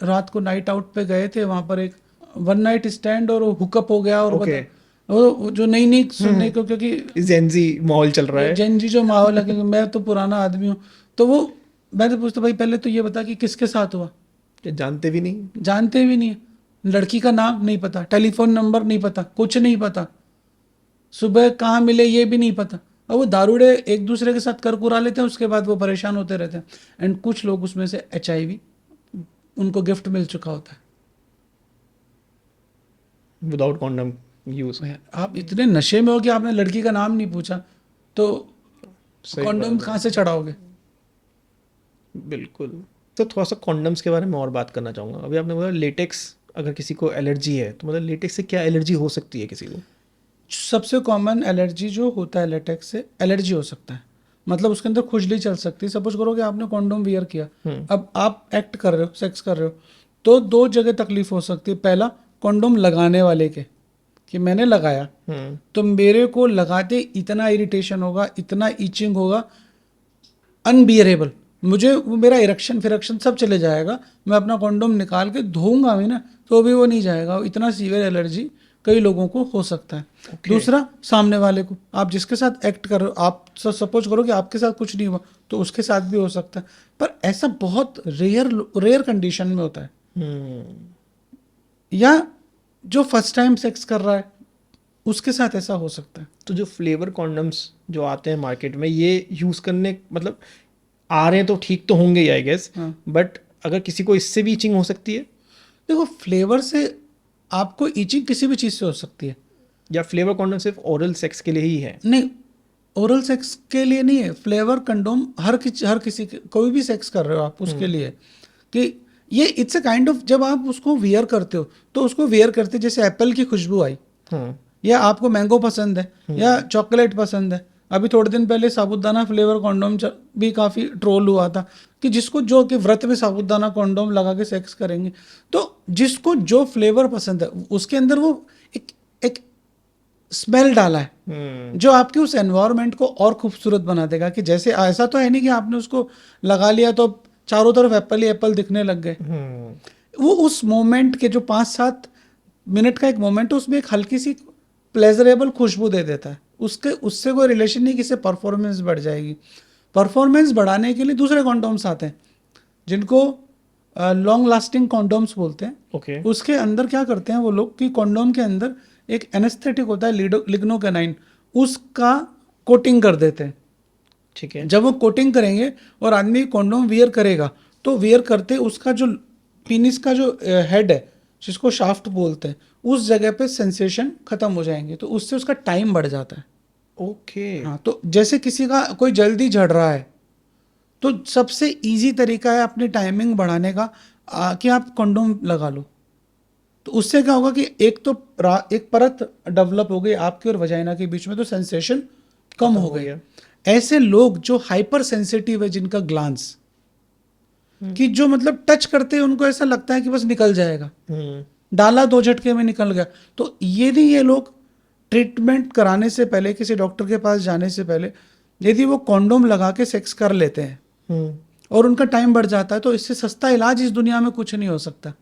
रात को नाइट आउट पे गए थे, वहाँ पर एक वन नाइट स्टैंड और हुकअप हो गया, और Okay. वो जो नई नई सुनने को, क्योंकि जेंजी माहौल चल रहा है। जेनजी जो माहौल है, क्योंकि मैं तो पुराना आदमी हूँ, तो वो मैं तो पूछता भाई पहले तो ये बता कि किसके साथ हुआ। ये जानते भी नहीं। जानते भी नहीं है, लड़की का नाम नहीं पता, टेलीफोन नंबर नहीं पता, कुछ नहीं पता, सुबह कहाँ मिले ये भी नहीं पता, और वो दारूड़े एक दूसरे के साथ कर कुरा लेते हैं, उसके बाद वो परेशान होते रहते हैं। एंड कुछ लोग उसमें से HIV उनको गिफ्ट मिल चुका होता है। Without condom use. आप इतने नशे में हो कि आपने लड़की का नाम नहीं पूछा, तो सही कॉन्डोम बात है। कहाँ से चढ़ाओगे। बिल्कुल। तो थोड़ा सा कॉन्डम्स के बारे में और बात करना चाहूँगा। अभी आपने बोला लेटेक्स, अगर किसी को एलर्जी है तो मतलब लेटेक्स से क्या एलर्जी हो सकती है किसी को? सबसे कॉमन एलर्जी जो होता है लेटेक्स से एलर्जी हो सकता है, मतलब उसके अंदर खुजली चल सकती है। सपोज करो कि आपने कॉन्डोम वियर किया, अब आप एक्ट कर रहे हो, सेक्स कर रहे हो, तो 2 जगह तकलीफ हो सकती है। पहला, कॉन्डोम लगाने वाले के, कि मैंने लगाया तो मेरे को लगाते इतना इरिटेशन होगा, इतना ईचिंग होगा, अनबियरेबल, मुझे वो मेरा इरेक्शन फिरेक्शन सब चले जाएगा, मैं अपना कॉन्डोम निकाल के धोऊंगा भी ना तो भी वो नहीं जाएगा। इतना सीवियर एलर्जी कई लोगों को हो सकता है। दूसरा, सामने वाले को, आप जिसके साथ एक्ट कर रहे हो, आप सपोज करो कि आपके साथ कुछ नहीं हुआ तो उसके साथ भी हो सकता है, पर ऐसा बहुत रेयर कंडीशन में होता है। या जो फर्स्ट टाइम सेक्स कर रहा है उसके साथ ऐसा हो सकता है। तो जो फ्लेवर कॉन्डम्स जो आते हैं मार्केट में, ये यूज़ करने मतलब आ रहे हैं तो ठीक तो होंगे ही आई गेस, बट अगर किसी को इससे भी ईचिंग हो सकती है? देखो, फ्लेवर से आपको ईचिंग किसी भी चीज़ से हो सकती है। या फ्लेवर कॉन्डम सिर्फ ओरल सेक्स के लिए ही है? नहीं, ओरल सेक्स के लिए नहीं है। फ्लेवर कंडोम हर किसी कोई भी सेक्स कर रहे हो आप उसके लिए, कि ये इट्स अ काइंड ऑफ, जब आप उसको वियर करते हो तो उसको वियर करते जैसे एप्पल की खुशबू आई, या आपको मैंगो पसंद है या चॉकलेट पसंद है। अभी थोड़े दिन पहले साबुदाना फ्लेवर कॉन्डोम भी काफ़ी ट्रोल हुआ था, कि जिसको जो कि व्रत में साबुदाना कॉन्डोम लगा के सेक्स करेंगे, तो जिसको जो फ्लेवर पसंद है उसके अंदर वो एक स्मेल डाला है जो आपके उस एनवायरनमेंट को और खूबसूरत बना देगा। कि जैसे ऐसा तो है नहीं कि आपने उसको लगा लिया तो चारों तरफ एप्पल ही एप्पल दिखने लग गए। वो उस मोमेंट के जो 5-7 मिनट का एक मोमेंट है, उसमें एक हल्की सी प्लेजरेबल खुशबू दे देता है। उससे कोई रिलेशन नहीं कि इससे परफॉर्मेंस बढ़ जाएगी। परफॉर्मेंस बढ़ाने के लिए दूसरे कॉन्डोम्स आते हैं, जिनको लॉन्ग लास्टिंग कॉन्डोम्स बोलते हैं, ओके उसके अंदर क्या करते हैं वो लोग कि कॉन्डोम के अंदर एक एनेस्थेटिक होता है लिग्नोकेनाइन, उसका कोटिंग कर देते हैं। ठीक है। जब वो कोटिंग करेंगे और आदमी कॉन्डोम वियर करेगा तो वियर करते उसका जो पीनिस का जो हेड है जिसको शाफ्ट बोलते हैं, उस जगह पे सेंसेशन खत्म हो जाएंगे, तो उससे उसका टाइम बढ़ जाता है। ओके हाँ, तो जैसे किसी का कोई जल्दी झड़ रहा है तो सबसे इजी तरीका है अपनी टाइमिंग बढ़ाने का, कि आप कंडोम लगा लो। तो उससे क्या होगा कि एक तो एक परत डेवलप हो गई आपके और वजाइना के बीच में, तो सेंसेशन कम खत्म हो हो गई। गया। ऐसे लोग जो हाइपर सेंसिटिव है, जिनका ग्लांस कि जो मतलब टच करते हैं उनको ऐसा लगता है कि बस निकल जाएगा, डाला 2 झटके में निकल गया, तो यदि ये लोग ट्रीटमेंट कराने से पहले, किसी डॉक्टर के पास जाने से पहले यदि वो कॉन्डोम लगा के सेक्स कर लेते हैं और उनका टाइम बढ़ जाता है, तो इससे सस्ता इलाज इस दुनिया में कुछ नहीं हो सकता।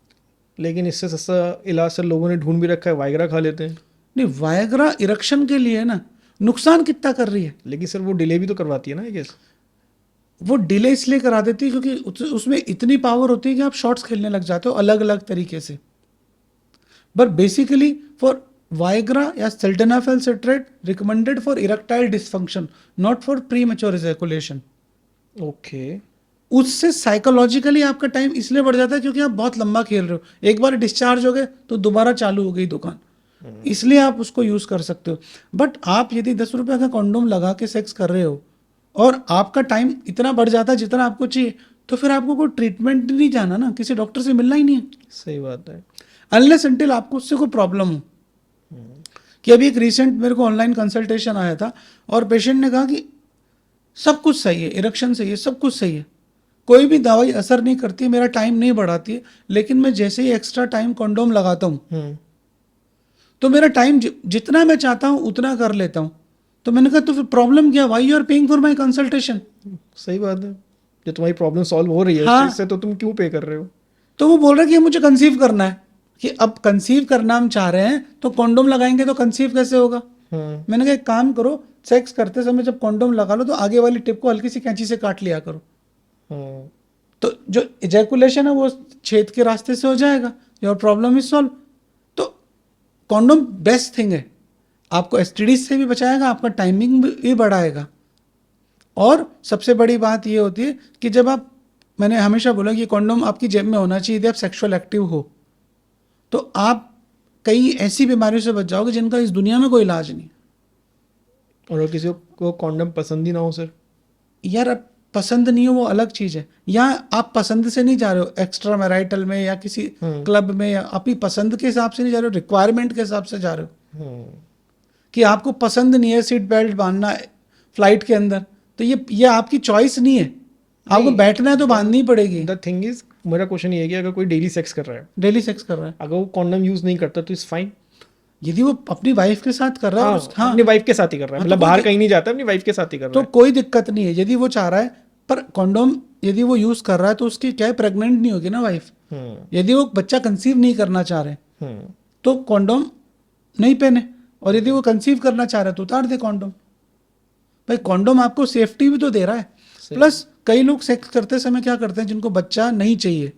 लेकिन इससे सस्ता इलाज सर लोगों ने ढूंढ भी रखा है, वाइग्रा खा लेते हैं। नहीं, वायग्रा इरेक्शन के लिए है ना, नुकसान कितना कर रही है। लेकिन सर वो डिले भी तो करवाती है ना, आई गेस। वो डिले इसलिए करा देती है क्योंकि उसमें इतनी पावर होती है कि आप शॉट्स खेलने लग जाते हो अलग अलग तरीके से। बट बेसिकली फॉर वायग्रा या sildenafil citrate recommended for erectile dysfunction, not for pre mature ejaculation. Okay उससे साइकोलॉजिकली आपका टाइम इसलिए बढ़ जाता है क्योंकि आप बहुत लंबा खेल रहे हो, एक बार डिस्चार्ज हो गए तो दोबारा चालू हो गई दुकान, इसलिए आप उसको यूज कर सकते हो। बट आप यदि 10 रुपए का कॉन्डोम लगा के सेक्स कर रहे हो और आपका टाइम इतना बढ़ जाता है जितना आपको चाहिए, तो फिर आपको कोई ट्रीटमेंट नहीं जाना ना, किसी डॉक्टर से मिलना ही नहीं है, सही बात है। अनलेस अनटिल आपको उससे कोई प्रॉब्लम हो। कि अभी एक रिसेंट मेरे को ऑनलाइन कंसल्टेशन आया था और पेशेंट ने कहा कि सब कुछ सही है, इरेक्शन सही है, सब कुछ सही है, कोई भी दवाई असर नहीं करती, मेरा टाइम नहीं बढ़ाती है, लेकिन मैं जैसे ही एक्स्ट्रा टाइम कॉन्डोम लगाता हूँ तो मेरा टाइम जितना मैं चाहता हूँ उतना कर लेता हूँ। तो मैंने कहा तो फिर प्रॉब्लम क्या, why you are paying for my consultation. सही बात है, जो तुम्हारी प्रॉब्लम सॉल्व हो रही है हाँ। उस चीज से, तो तुम क्यों पे कर रहे हो। तो वो बोल रहा है कि मुझे कंसीव करना है, कि अब कंसीव करना हम चाह रहे हैं तो कॉन्डोम लगाएंगे तो कंसीव कैसे होगा। मैंने कहा एक काम करो, सेक्स करते समय जब कॉन्डोम लगा लो तो आगे वाली टिप को हल्की सी कैंची से काट लिया करो, तो जो इजैकुलेशन है वो छेद के रास्ते से हो जाएगा, योर प्रॉब्लम इज सॉल्व। तो कॉन्डोम बेस्ट थिंग है, आपको एसटीडी से भी बचाएगा, आपका टाइमिंग भी बढ़ाएगा। और सबसे बड़ी बात ये होती है कि जब आप, मैंने हमेशा बोला कि कॉन्डोम आपकी जेब में होना चाहिए यदि आप सेक्सुअल एक्टिव हो, तो आप कई ऐसी बीमारियों से बच जाओगे जिनका इस दुनिया में कोई इलाज नहीं। और अगर किसी को कॉन्डम पसंद ही ना हो सर। यार अब पसंद नहीं हो वो अलग चीज़ है, या आप पसंद से नहीं जा रहे हो एक्स्ट्रा मैराइटल में या किसी क्लब में, या अपनी पसंद के हिसाब से नहीं जा रहे हो, रिक्वायरमेंट के हिसाब से जा रहे हो कि आपको पसंद नहीं है सीट बेल्ट बांधना फ्लाइट के अंदर, तो ये आपकी चॉइस नहीं है, आपको बैठना है तो बांधनी पड़ेगी। द थिंग इज, मेरा क्वेश्चन ये है कि अगर कोई डेली सेक्स कर रहा है, डेली सेक्स कर रहा है, अगर वो कॉन्डम यूज नहीं करता तो इट्स फाइन। यदि वो अपनी वाइफ के साथ कर रहा है हाँ, अपनी वाइफ के साथ ही कर रहा है, मतलब बाहर कहीं नहीं जाता, अपनी वाइफ के साथ ही कर रहा तो है, कोई दिक्कत नहीं है यदि वो चाह रहा है। पर कॉन्डोम यदि वो यूज कर रहा है तो उसकी क्या है, प्रेग्नेंट नहीं होगी ना वाइफ। यदि वो बच्चा कंसीव नहीं करना चाह रहे तो कॉन्डोम नहीं पहने, और यदि वो कंसीव करना चाह रहे तो उतार दे कॉन्डोम। भाई कॉन्डोम आपको सेफ्टी भी तो दे रहा है, प्लस कई लोग सेक्स करते समय क्या करते हैं जिनको बच्चा नहीं चाहिए,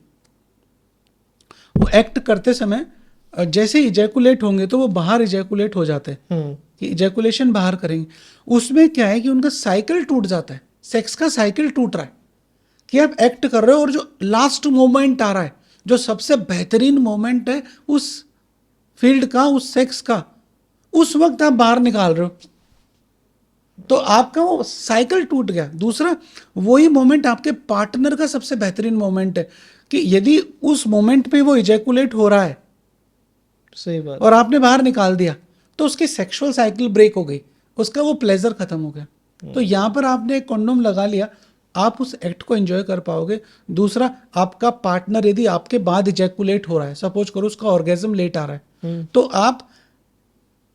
वो एक्ट करते समय जैसे इजैकुलेट होंगे तो वो बाहर इजैकुलेट हो जाते हैं कि इजैकुलेशन बाहर करेंगे। उसमें क्या है कि उनका साइकिल टूट जाता है, सेक्स का साइकिल टूट रहा है कि आप एक्ट कर रहे हो और जो लास्ट मोमेंट आ रहा है, जो सबसे बेहतरीन मोमेंट है उस फील्ड का, उस सेक्स का, उस वक्त आप बाहर निकाल रहे हो, तो आपका वो साइकिल टूट गया। दूसरा, वही मोमेंट आपके पार्टनर का सबसे बेहतरीन मोमेंट है कि यदि उस मोमेंट पे वो इजैकुलेट हो रहा है, सही बात, और आपने बाहर निकाल दिया तो उसकी सेक्सुअल साइकिल ब्रेक हो गई, उसका वो प्लेजर खत्म हो गया। तो यहाँ पर आपने एक कॉन्डोम लगा लिया, आप उस एक्ट को एंजॉय कर पाओगे। दूसरा, आपका पार्टनर यदि आपके बाद इजैकुलेट हो रहा है, सपोज करो उसका ऑर्गेजम लेट आ रहा है, तो आप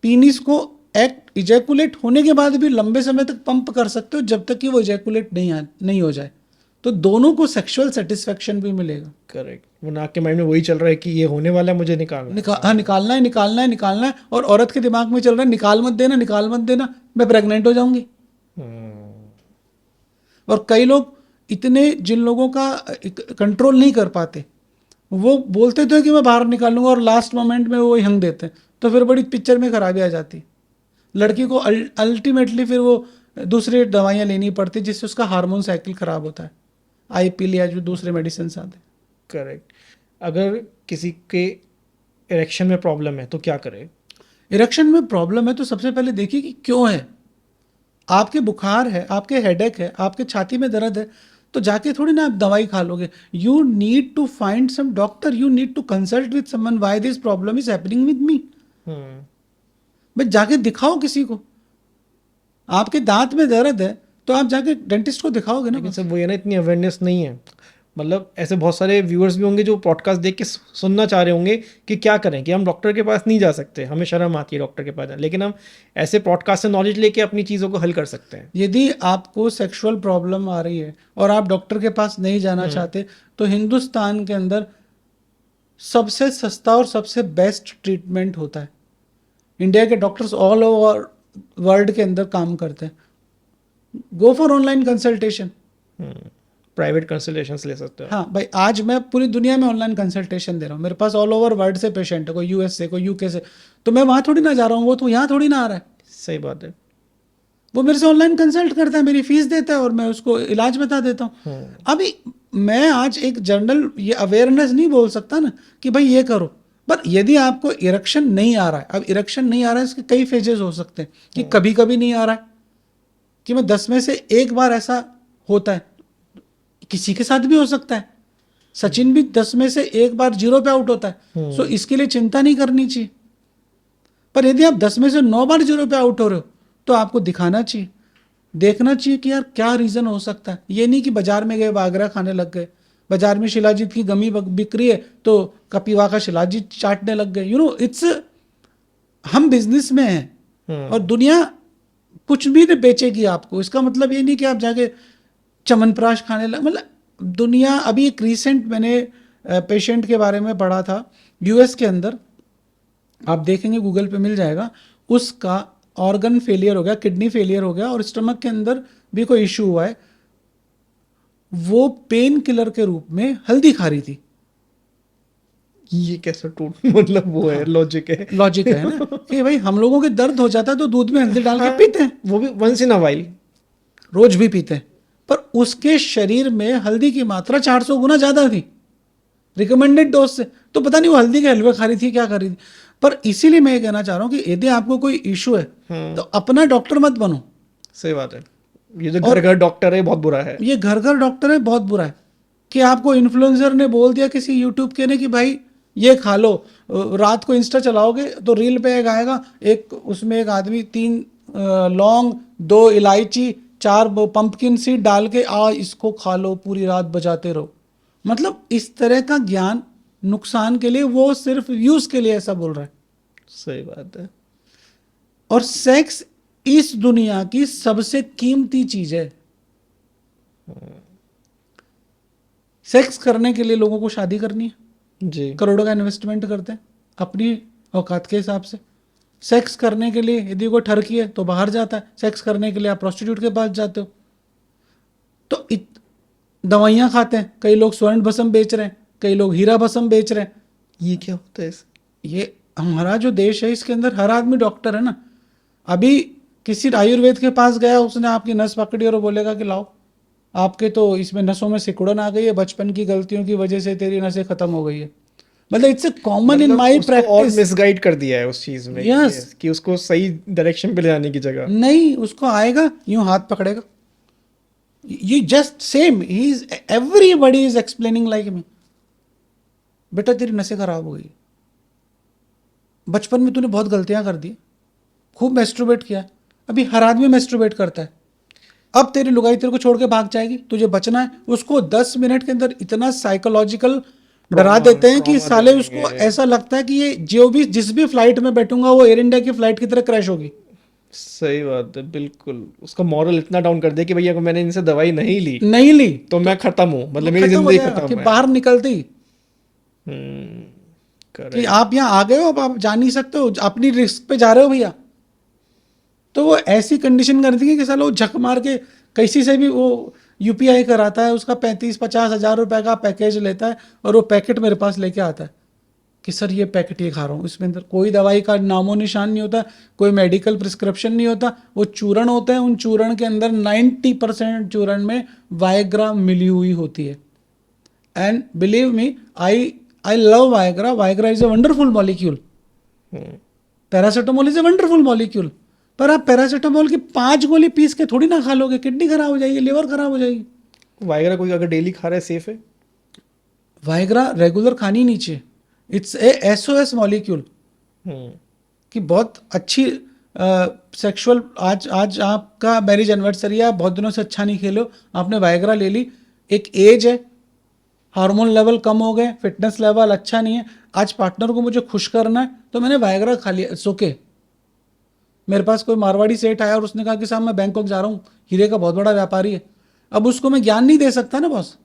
पीनिस को एक्ट इजैकुलेट होने के बाद भी लंबे समय तक पंप कर सकते हो जब तक कि वो इजैकुलेट नहीं हो जाए, तो दोनों को सेक्सुअल सेटिस्फेक्शन भी मिलेगा। करेक्ट, वो नाक के माइंड में वही चल रहा है कि ये होने वाला है, मुझे निकालना है। हाँ, निकालना है, निकालना है, निकालना है, और औरत के दिमाग में चल रहा है निकाल मत देना, निकाल मत देना, मैं प्रेग्नेंट हो जाऊंगी। और कई लोग इतने जिन लोगों का कंट्रोल नहीं कर पाते, वो बोलते तो है कि मैं बाहर निकालूंगा और लास्ट मोमेंट में वो हंग देते हैं, तो फिर बड़ी पिक्चर में खराबी आ जाती है। लड़की को अल्टीमेटली फिर वो दूसरी दवाइयाँ लेनी पड़ती जिससे उसका हार्मोन साइकिल खराब होता है, आईपीएल या जो दूसरे मेडिसिन आते हैं। करेक्ट। अगर किसी के इरेक्शन में प्रॉब्लम है तो क्या करे? इरेक्शन में प्रॉब्लम है तो सबसे पहले देखिए कि क्यों है। आपके बुखार है, आपके हेडेक है, आपके छाती में दर्द है, तो जाके थोड़ी ना आप दवाई खा लोगे। You need to find some doctor, you need to consult with someone why this problem is happening with me. भाई जाके दिखाओ किसी को। आपके दांत में दर्द है तो आप जाके डेंटिस्ट को दिखाओगे ना। लेकिन सब वो है ना, इतनी अवेयरनेस नहीं है। मतलब ऐसे बहुत सारे व्यूअर्स भी होंगे जो पॉडकास्ट देख के सुनना चाह रहे होंगे कि क्या करें, कि हम डॉक्टर के पास नहीं जा सकते, हमें शर्म आती है डॉक्टर के पास जाना, लेकिन हम ऐसे पॉडकास्ट से नॉलेज लेके अपनी चीज़ों को हल कर सकते हैं। यदि आपको सेक्सुअल प्रॉब्लम आ रही है और आप डॉक्टर के पास नहीं जाना चाहते, तो हिंदुस्तान के अंदर सबसे सस्ता और सबसे बेस्ट ट्रीटमेंट होता है। इंडिया के डॉक्टर्स ऑल ओवर वर्ल्ड के अंदर काम करते हैं। Go for online consultation. Private consultations ले सकते हो। हाँ भाई, आज मैं पूरी दुनिया में ऑनलाइन कंसल्टेशन दे रहा हूँ। मेरे पास ऑल ओवर वर्ल्ड से पेशेंट है, कोई यूएस से, कोई यूके से, तो मैं वहाँ थोड़ी ना जा रहा हूँ, वो तो यहाँ थोड़ी ना आ रहा है। सही बात है। वो मेरे से ऑनलाइन कंसल्ट करता है, मेरी फीस देता है और मैं उसको इलाज बता देता हूँ। अभी मैं आज एक जनरल ये अवेयरनेस नहीं बोल सकता ना कि भाई ये करो, पर यदि आपको इरेक्शन नहीं आ रहा है, अब इरेक्शन नहीं आ रहा है इसके कई फेजेस हो सकते हैं। कि कभी कभी नहीं आ रहा है, कि मैं 10 में से एक बार ऐसा होता है, किसी के साथ भी हो सकता है। सचिन भी 10 में से एक बार 0 पे आउट होता है। सो इसके लिए चिंता नहीं करनी चाहिए। पर यदि आप 10 में से 9 बार 0 पे आउट हो रहे हो तो आपको दिखाना चाहिए, देखना चाहिए कि यार क्या रीज़न हो सकता है। ये नहीं कि बाजार में गए बागरा खाने लग गए, बाजार में शिलाजीत की गमी बिक रही है तो कपिवा का शिलाजीत चाटने लग गए। इट्स, हम बिजनेस में हैं और दुनिया कुछ भी नहीं बेचेगी आपको। इसका मतलब ये नहीं कि आप जाके चमनप्राश खाने लग, मतलब दुनिया। अभी एक रिसेंट मैंने पेशेंट के बारे में पढ़ा था यूएस के अंदर, आप देखेंगे गूगल पे मिल जाएगा। उसका ऑर्गन फेलियर हो गया, किडनी फेलियर हो गया और स्टमक के अंदर भी कोई इश्यू हुआ है। वो पेन किलर के रूप में हल्दी खा रही थी। ये कैसा टूट मतलब वो है, लॉजिक है। लॉजिक है ना कि भाई हम लोगों के दर्द हो जाता है तो दूध में हल्दी डाल के पीते हैं, वो भी वंस इन अ वाइल, रोज भी पीते हैं। पर उसके शरीर में हल्दी की मात्रा 400 गुना ज्यादा थी रिकमेंडेड डोज से। तो पता नहीं वो हल्दी के हलवे खा रही थी, क्या कर रही थी। पर इसीलिए मैं ये कहना चाह रहा हूँ कि यदि आपको कोई इशू है तो अपना डॉक्टर मत बनो। सही बात है। ये जो घर घर डॉक्टर है बहुत बुरा है। ये घर घर डॉक्टर है बहुत बुरा है। कि आपको इन्फ्लुएंसर ने बोल दिया किसी यूट्यूब के ने कि भाई ये खा लो, रात को इंस्टा चलाओगे तो रील पे एक आएगा, एक उसमें एक आदमी 3 लौंग, 2 इलायची, 4 पंपकिन सीड डाल के इसको खा लो, पूरी रात बजाते रहो। मतलब इस तरह का ज्ञान नुकसान के लिए, वो सिर्फ व्यूज के लिए ऐसा बोल रहा है। सही बात है। और सेक्स इस दुनिया की सबसे कीमती चीज है। सेक्स करने के लिए लोगों को शादी करनी है जी। करोड़ों का इन्वेस्टमेंट करते हैं अपनी औकात के हिसाब से। सेक्स करने के लिए यदि कोई ठरकी है तो बाहर जाता है, सेक्स करने के लिए आप प्रोस्टिट्यूट के पास जाते हो। तो दवाइयाँ खाते हैं, कई लोग स्वर्ण भस्म बेच रहे हैं, कई लोग हीरा भस्म बेच रहे हैं। ये क्या होता है? ये हमारा जो देश है इसके अंदर हर आदमी डॉक्टर है ना। अभी किसी आयुर्वेद के पास गया, उसने आपकी नस पकड़ी और बोलेगा कि लाओ, आपके तो इसमें नसों में सिकुड़न आ गई है, बचपन की गलतियों की वजह से तेरी नसें खत्म हो गई है। मतलब इट्स कॉमन इन माय उसको और प्रैक्टिस। मिसगाइड कर दिया है उस चीज में। Yes. कि उसको सही डायरेक्शन पे ले जाने की जगह नहीं, उसको आएगा यूं हाथ पकड़ेगा, ये just same he is, everybody is explaining like me, बेटा तेरी नसें खराब हो गई, बचपन में तूने बहुत गलतियां कर दी, खूब मैस्ट्रोबेट किया, अभी हर आदमी मैस्ट्रोबेट करता है, अब तेरी लुगाई तेरे को छोड़ के भाग जाएगी, तुझे बचना है। उसको 10 मिनट के अंदर इतना साइकोलॉजिकल डरा देते हैं कि साले उसको ऐसा लगता है कि ये जो भी जिस भी फ्लाइट में बैठूंगा वो एयर इंडिया की फ्लाइट की तरह क्रैश होगी। सही बात है, बिल्कुल। उसका मॉरल इतना डाउन कर दे कि भैया अगर मैंने इनसे दवाई नहीं ली तो मैं खत्म हूँ, मतलब मेरी जिंदगी खत्म कि है। बाहर निकलते ही कि करेक्ट। आप यहाँ आ गए हो, अब आप जा नहीं सकते हो, अपनी रिस्क पे जा रहे हो भैया। तो वो ऐसी कंडीशन कर दी कि साला वो झक मार के कैसी से भी वो यूपीआई कराता है, उसका 35-50 हज़ार रुपए का पैकेज लेता है और वो पैकेट मेरे पास लेके आता है कि सर ये पैकेट ये खा रहा हूँ, इसमें अंदर कोई दवाई का नामो निशान नहीं होता, कोई मेडिकल प्रिस्क्रिप्शन नहीं होता, वो चूर्ण होते हैं, उन चूर्ण के अंदर 90% चूर्ण में वायग्रा मिली हुई होती है। And believe me, I love Viagra. Viagra is a wonderful molecule, paracetamol is a wonderful molecule, पर आप पैरासीटामोल की 5 गोली पीस के थोड़ी ना खा लोगे, किडनी खराब हो जाएगी, लिवर खराब हो जाएगी। वायग्रा कोई अगर डेली खा रहा है सेफ है? वायग्रा रेगुलर खानी नहीं चाहिए, इट्स ए एसओएस मॉलिक्यूल कि बहुत अच्छी सेक्सुअल, आज आपका मैरिज एनिवर्सरी है, आप बहुत दिनों से अच्छा नहीं खेलो, आपने वायग्रा ले ली, एक एज है, हार्मोन लेवल कम हो गए, फिटनेस लेवल अच्छा नहीं है, आज पार्टनर को मुझे खुश करना है तो मैंने वायग्रा खा लिया, इट्स ओके। मेरे पास कोई मारवाड़ी सेठ आया और उसने कहा कि साहब मैं बैंकॉक जा रहा हूँ, हीरे का बहुत बड़ा व्यापारी है, अब उसको मैं ज्ञान नहीं दे सकता ना बॉस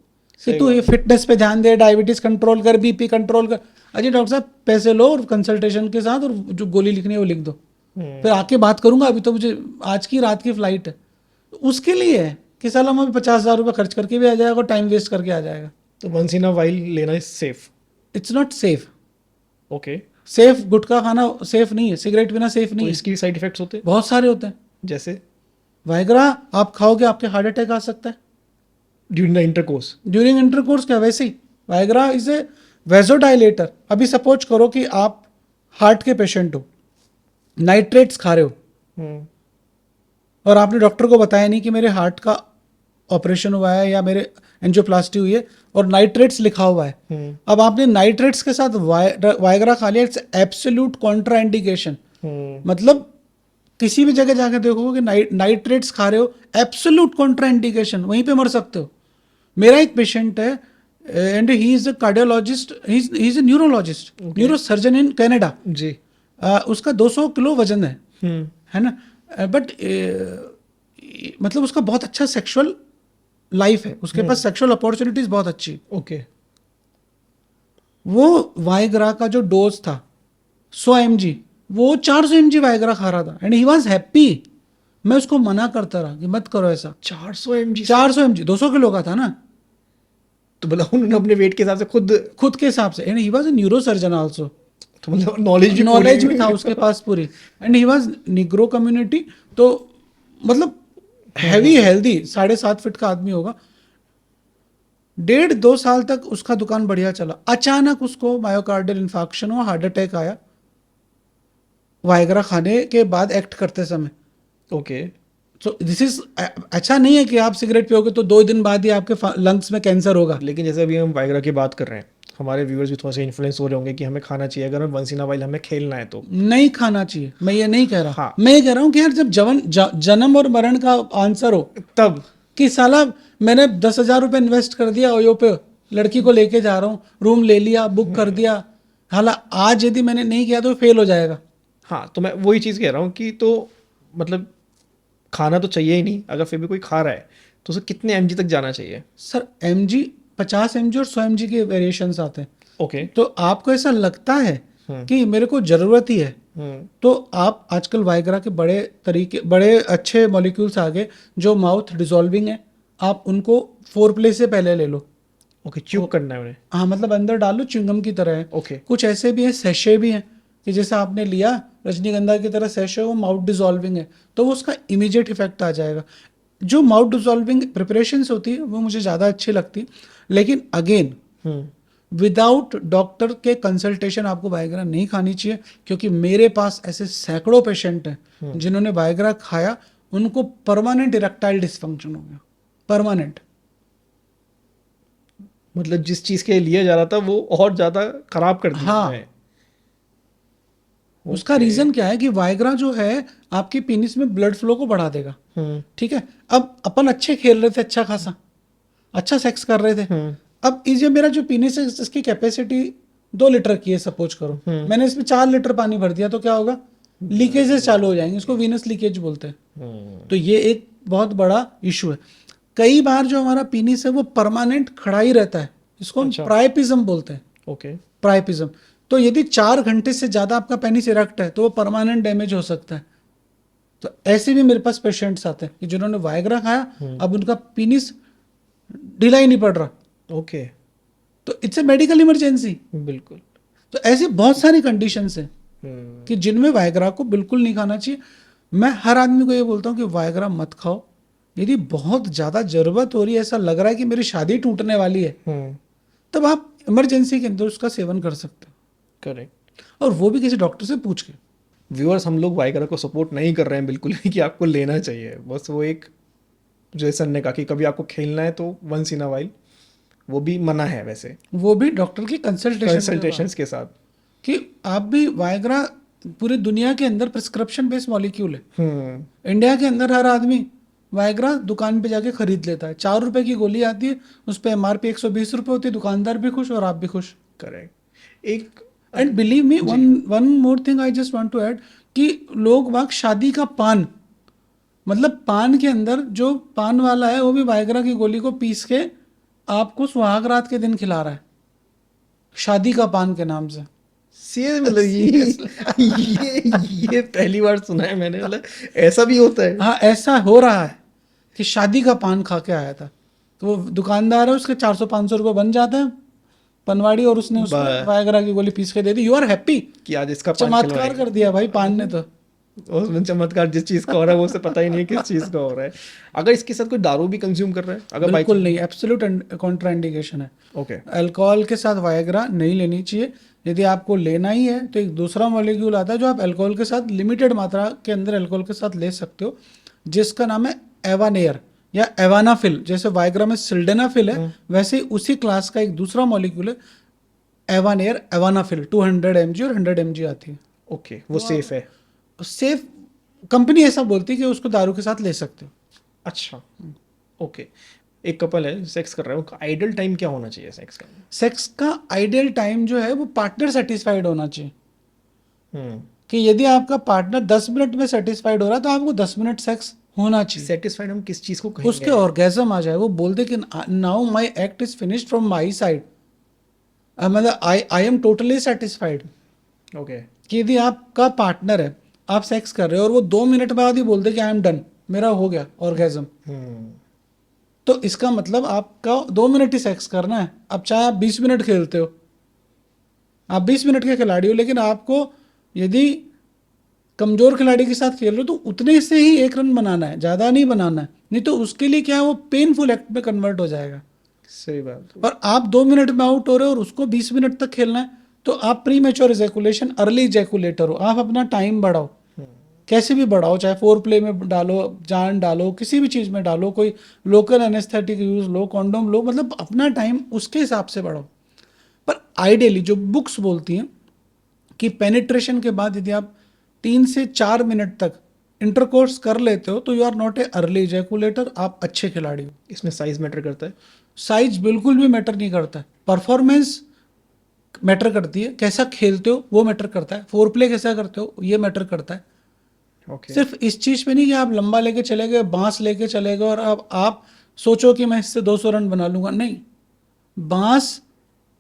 कि तू ये फिटनेस पे ध्यान दे, डायबिटीज कंट्रोल कर, बीपी कंट्रोल कर। अजय डॉक्टर साहब पैसे लो और कंसल्टेशन के साथ, और जो गोली लिखनी है वो लिख दो, फिर आके बात करूंगा, अभी तो मुझे आज की रात की फ्लाइट है। उसके लिए है कि साला हमें 50,000 रुपये खर्च करके भी आ जाएगा और टाइम वेस्ट करके आ जाएगा। तो वंस इन अ वाइल लेना is safe? It's not safe. Okay. Safe गुटखा खाना सेफ नहीं है, सिगरेट पीना सेफ नहीं तो है। इसकी भी साइड इफेक्ट्स होते हैं? बहुत सारे होते हैं। जैसे वायग्रा आप खाओगे आपके हार्ट अटैक आ सकता है during the intercourse? During intercourse. क्या वैसे ही वायग्रा इज ए वेजोडाइलेटर। अभी सपोज करो कि आप हार्ट के पेशेंट हो, नाइट्रेट्स खा रहे हो और आपने डॉक्टर को बताया नहीं कि मेरे हार्ट का ऑपरेशन हुआ है या मेरे एंजियोप्लास्टी हुई है, और नाइट्रेट्स लिखा हुआ है। अब आपने नाइट्रेट्स के साथ वायग्रा खा लिया, इट्स एब्सोल्यूट कॉन्ट्रा इंडिकेशन। मतलब किसी भी जगह जाकर देखोगे कि नाइट्रेट्स खा रहे हो, एब्सोल्यूट कॉन्ट्रा इंडिकेशन, वहीं पे मर सकते हो। मेरा एक पेशेंट है and he is a cardiologist, he is a neurologist, neuro surgeon in Canada जी। उसका 200 किलो वजन है ना, बट मतलब उसका बहुत अच्छा सेक्सुअल लाइफ है, उसके पास सेक्सुअल अपॉर्चुनिटीज बहुत अच्छी। ओके। वो वायग्रा का जो डोज था 100 mg, वो 400 mg वायग्रा खा रहा था एंड ही वाज हैप्पी। मैं उसको मना करता रहा कि मत करो ऐसा। 400 mg? 400 mg 200 किलो का था ना, तो मतलब उन्होंने अपने वेट के हिसाब से खुद के हिसाब से। And he was a neuro surgeon also, तो मतलब नॉलेज भी था उसके पास पूरी। And he was Negro community, तो मतलब हैवी हेल्दी 7.5 फीट का आदमी होगा। 1.5-2 साल तक उसका दुकान बढ़िया चला, अचानक उसको मायोकार्डियल इंफार्क्शन हुआ, हार्ट अटैक आया वायग्रा खाने के बाद एक्ट करते समय। ओके। सो दिस इज अच्छा नहीं है कि आप सिगरेट पियोगे तो 2 दिन बाद ही आपके लंग्स में कैंसर होगा। लेकिन जैसे अभी हम वायग्रा की बात कर रहे हैं, हमारे व्यूअर्स भी थोड़ा सा इन्फ्लुएंस हो रहे होंगे कि हमें खाना चाहिए, अगर वंस इन अ वाइल हमें खेलना है तो। नहीं खाना चाहिए, मैं ये नहीं कह रहा। हाँ। मैं ये कह रहा हूँ कि यार जब जन्म और मरण का आंसर हो, तब कि साला मैंने 10,000 रुपये इन्वेस्ट कर दिया ओयो पे, लड़की को लेके जा रहा हूँ, रूम ले लिया, बुक कर दिया, हालांकि आज यदि मैंने नहीं किया तो फेल हो जाएगा। हाँ, तो मैं वही चीज़ कह रहा हूँ कि तो मतलब खाना तो चाहिए ही नहीं, अगर फिर भी कोई खा रहा है तो उसे कितने mg तक जाना चाहिए? सर mg 50 mg और 100 mg के वेरिएशंस आते हैं। ओके। तो आपको ऐसा लगता है कि मेरे को जरूरत ही है, तो आप आजकल वायग्रा के बड़े अच्छे मॉलिक्यूल्स आ गए जो माउथ डिसॉल्विंग है, आप उनको 4 प्ले से पहले ले लो। ओके, च्यूब करना है उन्हें? हाँ, मतलब अंदर डाल लो, च्युइंगम की तरह है। ओके। कुछ ऐसे भी हैं, सैशे भी हैं कि जैसे आपने लिया रजनीगंधा की तरह सैशे, वो माउथ डिसॉल्विंग है, तो वो उसका इमीडिएट इफेक्ट आ जाएगा। जो माउथ डिसॉल्विंग प्रिपरेशंस होती है वो मुझे ज़्यादा अच्छी लगती है, लेकिन अगेन विदाउट डॉक्टर के कंसल्टेशन आपको वायग्रा नहीं खानी चाहिए, क्योंकि मेरे पास ऐसे सैकड़ों पेशेंट हैं जिन्होंने वायग्रा खाया, उनको परमानेंट इरेक्टाइल डिसफंक्शन हो गया, परमानेंट। मतलब जिस चीज़ के लिए लिया जा रहा था वो और ज़्यादा खराब कर दिया हाँ। है। उसका रीजन क्या है कि वायग्रा जो है आपकी पेनिस में ब्लड फ्लो को बढ़ा देगा। ठीक है, अब अपन अच्छे खेल रहे थे, अच्छा खासा अच्छा सेक्स कर रहे थे, अब ये मेरा जो पेनिस है इसकी कैपेसिटी 2 लीटर की है सपोज करो, मैंने इसमें 4 लीटर पानी भर दिया, तो क्या होगा, लीकेजेस चालू हो जाएंगे, इसको वीनस लीकेज बोलते हैं। तो ये एक बहुत बड़ा इशू है। कई बार जो हमारा पेनिस है वो परमानेंट खड़ा ही रहता है, इसको हम प्राइपिज्म बोलते हैं। ओके। प्राइपिज्म। तो यदि 4 घंटे से ज्यादा आपका पेनिस इरेक्ट है तो वो परमानेंट डैमेज हो सकता है। तो ऐसे भी मेरे पास पेशेंट्स आते हैं कि जिन्होंने वायग्रा खाया, अब उनका पेनिस ढीला ही नहीं पड़ रहा, ओके, तो इट्स ए मेडिकल इमरजेंसी। बिल्कुल। तो ऐसी बहुत सारी कंडीशंस हैं हम्म, कि जिनमें वायग्रा को बिल्कुल नहीं खाना चाहिए। मैं हर आदमी को ये बोलता हूँ कि वायग्रा मत खाओ। यदि बहुत ज़्यादा ज़रूरत हो रही है, ऐसा लग रहा है कि मेरी शादी टूटने वाली है, तब आप इमरजेंसी के अंदर उसका सेवन कर सकते करेक्ट। हो, और वो भी किसी डॉक्टर से पूछ के। व्यूअर्स, हम लोग वाइगरा को सपोर्ट नहीं कर रहे हैं बिल्कुल भी कि आपको लेना चाहिए, बस वो एक, जैसा ने कहा कि कभी आपको खेलना है तो वंस इन अ वाइल, वो भी मना है वैसे, वो भी डॉक्टर की कंसल्टेशन कंसल्टेशंस के साथ। कि आप भी वायग्रा पूरी दुनिया के अंदर प्रिस्क्रिप्शन बेस्ड मॉलिक्यूल है। इंडिया के अंदर हर आदमी वायग्रा दुकान पे जाके खरीद लेता है। 4 रुपए की गोली आती है, उस पर MRP 120 रुपये होती है, दुकानदार भी खुश और आप भी खुश। करेक्ट। एक and believe me, one more thing I just want to add, कि लोग वाक शादी का पान, मतलब पान के अंदर जो पान वाला है वो भी वायग्रा की गोली को पीस के आपको सुहाग रात के दिन खिला रहा है, शादी का पान के नाम से। सीरियस, मतलब ये पहली बार सुना है मैंने, मतलब ऐसा भी होता है। हाँ, ऐसा हो रहा है कि शादी का पान खा के आया था, तो वो दुकानदार है, उसके 400-500 रुपये बन जाते हैं पनवाड़ी, और उसने उसको वायग्रा की गोली पीस के दे दी। You are happy. कि आज इसका पान चमत्कार खिलवाएंगे। कर दिया भाई पान ने तो। उसमें चमत्कार जिस चीज़ का हो रहा है वो उसे पता ही नहीं है किस चीज़ का हो रहा है। अगर इसके साथ कोई दारू भी कंज्यूम कर रहा है, अगर बिल्कुल नहीं, एब्सोल्यूट कॉन्ट्राइंडिकेशन है। ओके, अल्कोहल के साथ वायग्रा नहीं लेनी चाहिए। यदि आपको लेना ही है तो एक दूसरा मॉलिक्यूल आता है जो आप अल्कोहल के साथ लिमिटेड मात्रा के अंदर अल्कोहल के साथ ले सकते हो, जिसका नाम है एवानेयर या एवानाफिल। जैसे वायग्रा में सिल्डेनाफिल है, वैसे ही उसी क्लास का एक दूसरा मॉलिक्यूल है एवानेयर, एवानाफिल। 200 mg और 100 mg आती है। ओके, वो सेफ है। सेफ, कंपनी ऐसा बोलती है कि उसको दारू के साथ ले सकते हो। अच्छा, ओके। एक कपल है, सेक्स कर रहा है, उनका आइडल टाइम क्या होना चाहिए सेक्स का? सेक्स का आइडियल टाइम जो है वो पार्टनर सेटिस्फाइड होना चाहिए। हम्म, कि यदि आपका पार्टनर 10 मिनट में सेटिस्फाइड हो रहा है तो आपको 10 मिनट सेक्स होना चाहिए। सेटिस्फाइड हम किस चीज़ को कहेंगे? उसके ऑर्गेजम आ जाए, वो बोल दे कि now my act is finished from my side, मतलब I am totally satisfied. Okay, कि यदि आपका पार्टनर है, आप सेक्स कर रहे हो और वो 2 मिनट बाद ही बोल दे कि आई एम डन, मेरा हो गया ऑर्गेजम, तो इसका मतलब आपका 2 मिनट ही सेक्स करना है। अब चाहे आप 20 मिनट खेलते हो, आप 20 मिनट के खिलाड़ी हो, लेकिन आपको यदि कमजोर खिलाड़ी के साथ खेल रहे हो तो उतने से ही 1 रन बनाना है, ज़्यादा नहीं बनाना है, नहीं तो उसके लिए क्या है, वो पेनफुल एक्ट में कन्वर्ट हो जाएगा। सही बात। और आप 2 मिनट में आउट हो रहे हो और उसको 20 मिनट तक खेलना है, तो आप प्री मैच्योर इजैकुलेशन, अर्ली इजैकुलेटर हो। आप अपना टाइम बढ़ाओ, कैसे भी बढ़ाओ, चाहे 4 प्ले में डालो, जान डालो, किसी भी चीज़ में डालो, कोई लोकल एनेस्थेटिक यूज लो, कॉन्डोम लो, मतलब अपना टाइम उसके हिसाब से बढ़ाओ। पर आइडियली जो बुक्स बोलती हैं कि पेनिट्रेशन के बाद यदि आप 3 से 4 मिनट तक इंटरकोर्स कर लेते हो तो you are not a early ejaculator, आप अच्छे खिलाड़ी हो। इसमें साइज मैटर करता है? साइज बिल्कुल भी मैटर नहीं करता है, परफॉर्मेंस मैटर करती है, कैसा खेलते हो वो मैटर करता है, 4 प्ले कैसा करते हो ये मैटर करता है। ओके, सिर्फ इस चीज पे नहीं कि आप लंबा लेके चले गए, बांस लेके चले गए और अब आप सोचो कि मैं इससे 200 रन बना लूंगा, नहीं। बांस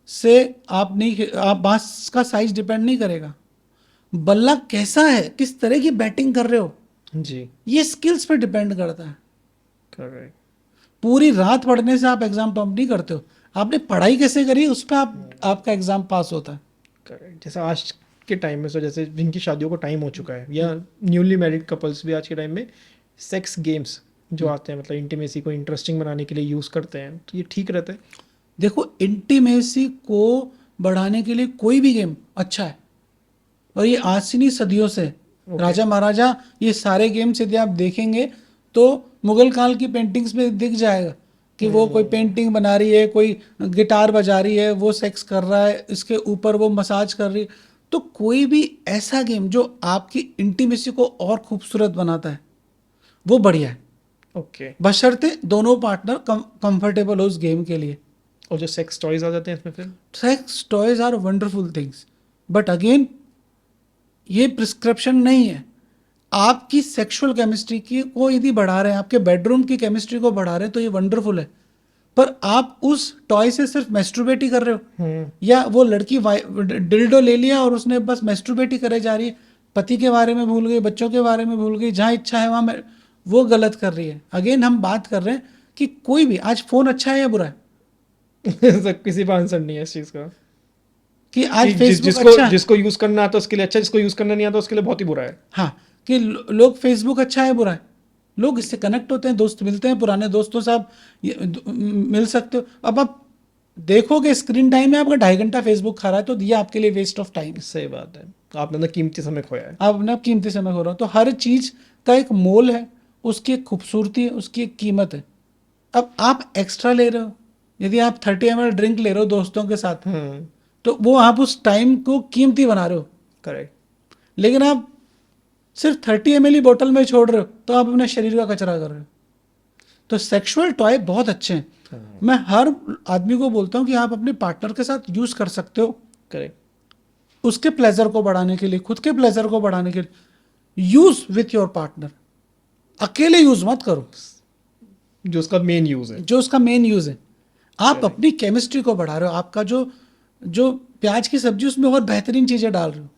से आप नहीं, आप बांस का साइज डिपेंड नहीं करेगा, बल्ला कैसा है, किस तरह की बैटिंग कर रहे हो, जी, ये स्किल्स पे डिपेंड करता है। करेक्ट। पूरी रात पढ़ने से आप एग्जाम टॉप नहीं करते हो, आपने पढ़ाई कैसे करी उस पर आपका एग्जाम पास होता है। करेक्ट। जैसे आज के टाइम में, सो जैसे जिनकी शादियों का टाइम हो चुका है, या न्यूली मैरिड कपल्स भी आज के टाइम में सेक्स गेम्स जो आते हैं, मतलब इंटीमेसी को इंटरेस्टिंग बनाने के लिए यूज़ करते हैं, तो ये ठीक रहता है? देखो, इंटीमेसी को बढ़ाने के लिए कोई भी गेम अच्छा है, और ये आज से नहीं सदियों से, राजा महाराजा, ये सारे गेम्स यदि आप देखेंगे तो मुगल काल की पेंटिंग्स में दिख जाएगा कि वो कोई पेंटिंग बना रही है, कोई गिटार बजा रही है, वो सेक्स कर रहा है, इसके ऊपर वो मसाज कर रही है। तो कोई भी ऐसा गेम जो आपकी इंटीमेसी को और खूबसूरत बनाता है वो बढ़िया है, ओके। बशर्ते दोनों पार्टनर कंफर्टेबल हो उस गेम के लिए। और जो सेक्स टॉयज आ जाते हैं इसमें फिर? Sex toys are wonderful things, but again ये प्रिस्क्रिप्शन नहीं है। आपकी सेक्सुअल केमिस्ट्री की को यदि बढ़ा रहे हैं, आपके बेडरूम की केमिस्ट्री को बढ़ा रहे हैं, तो ये वंडरफुल है। पर आप उस टॉय से सिर्फ मैस्ट्रुबेट ही कर रहे हो, या वो लड़की डिल्डो ले लिया और उसने बस मैस्ट्रुबेट ही करे जा रही है, पति के बारे में भूल गई, बच्चों के बारे में भूल गई, जहाँ इच्छा है वहाँ वो गलत कर रही है। अगेन हम बात कर रहे हैं कि कोई भी आज फोन अच्छा है या बुरा है, सर किसी का आंसर नहीं है इस चीज़ का कि आज कि फेसबुक जिसको अच्छा है। जिसको यूज़ करना आता है उसके लिए अच्छा, जिसको यूज़ करना नहीं आता उसके लिए बहुत ही बुरा है। हाँ, कि लोग फेसबुक अच्छा है बुरा है, लोग इससे कनेक्ट होते हैं, दोस्त मिलते हैं, पुराने दोस्तों से आप मिल सकते हो। अब आप देखोगे स्क्रीन टाइम में आपका 2.5 घंटा फेसबुक खा रहा है, तो ये आपके लिए वेस्ट ऑफ टाइम। सही बात है, आपने ना कीमती समय खोया है। आप अपना कीमती समय हो रहा हो। तो हर चीज का एक मोल है, उसकी एक खूबसूरती है, उसकी एक कीमत है। अब आप एक्स्ट्रा ले रहे हो, यदि आप 30 ml ड्रिंक ले रहे हो दोस्तों के साथ, तो वो आप उस टाइम को कीमती बना रहे हो। करेक्ट। लेकिन आप सिर्फ 30 ml ही बोतल में छोड़ रहे हो, तो आप अपने शरीर का कचरा कर रहे हो। तो सेक्सुअल टॉय बहुत अच्छे हैं। मैं हर आदमी को बोलता हूँ कि आप अपने पार्टनर के साथ यूज कर सकते हो, करेक्ट। उसके प्लेजर को बढ़ाने के लिए, खुद के प्लेजर को बढ़ाने के लिए। यूज विथ योर पार्टनर, अकेले यूज मत करो, जो उसका मेन यूज़ है। जो उसका मेन यूज है। आप Correct. अपनी केमिस्ट्री को बढ़ा रहे हो, आपका जो जो प्याज की सब्जी उसमें और बेहतरीन चीजें डाल रहे हो,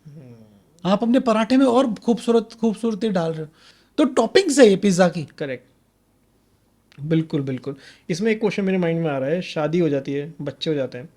आप अपने पराठे में और खूबसूरती डाल रहे हो। तो टॉपिंग्स है ये पिज्जा की। करेक्ट। बिल्कुल बिल्कुल। इसमें एक क्वेश्चन मेरे माइंड में आ रहा है, शादी हो जाती है, बच्चे हो जाते हैं,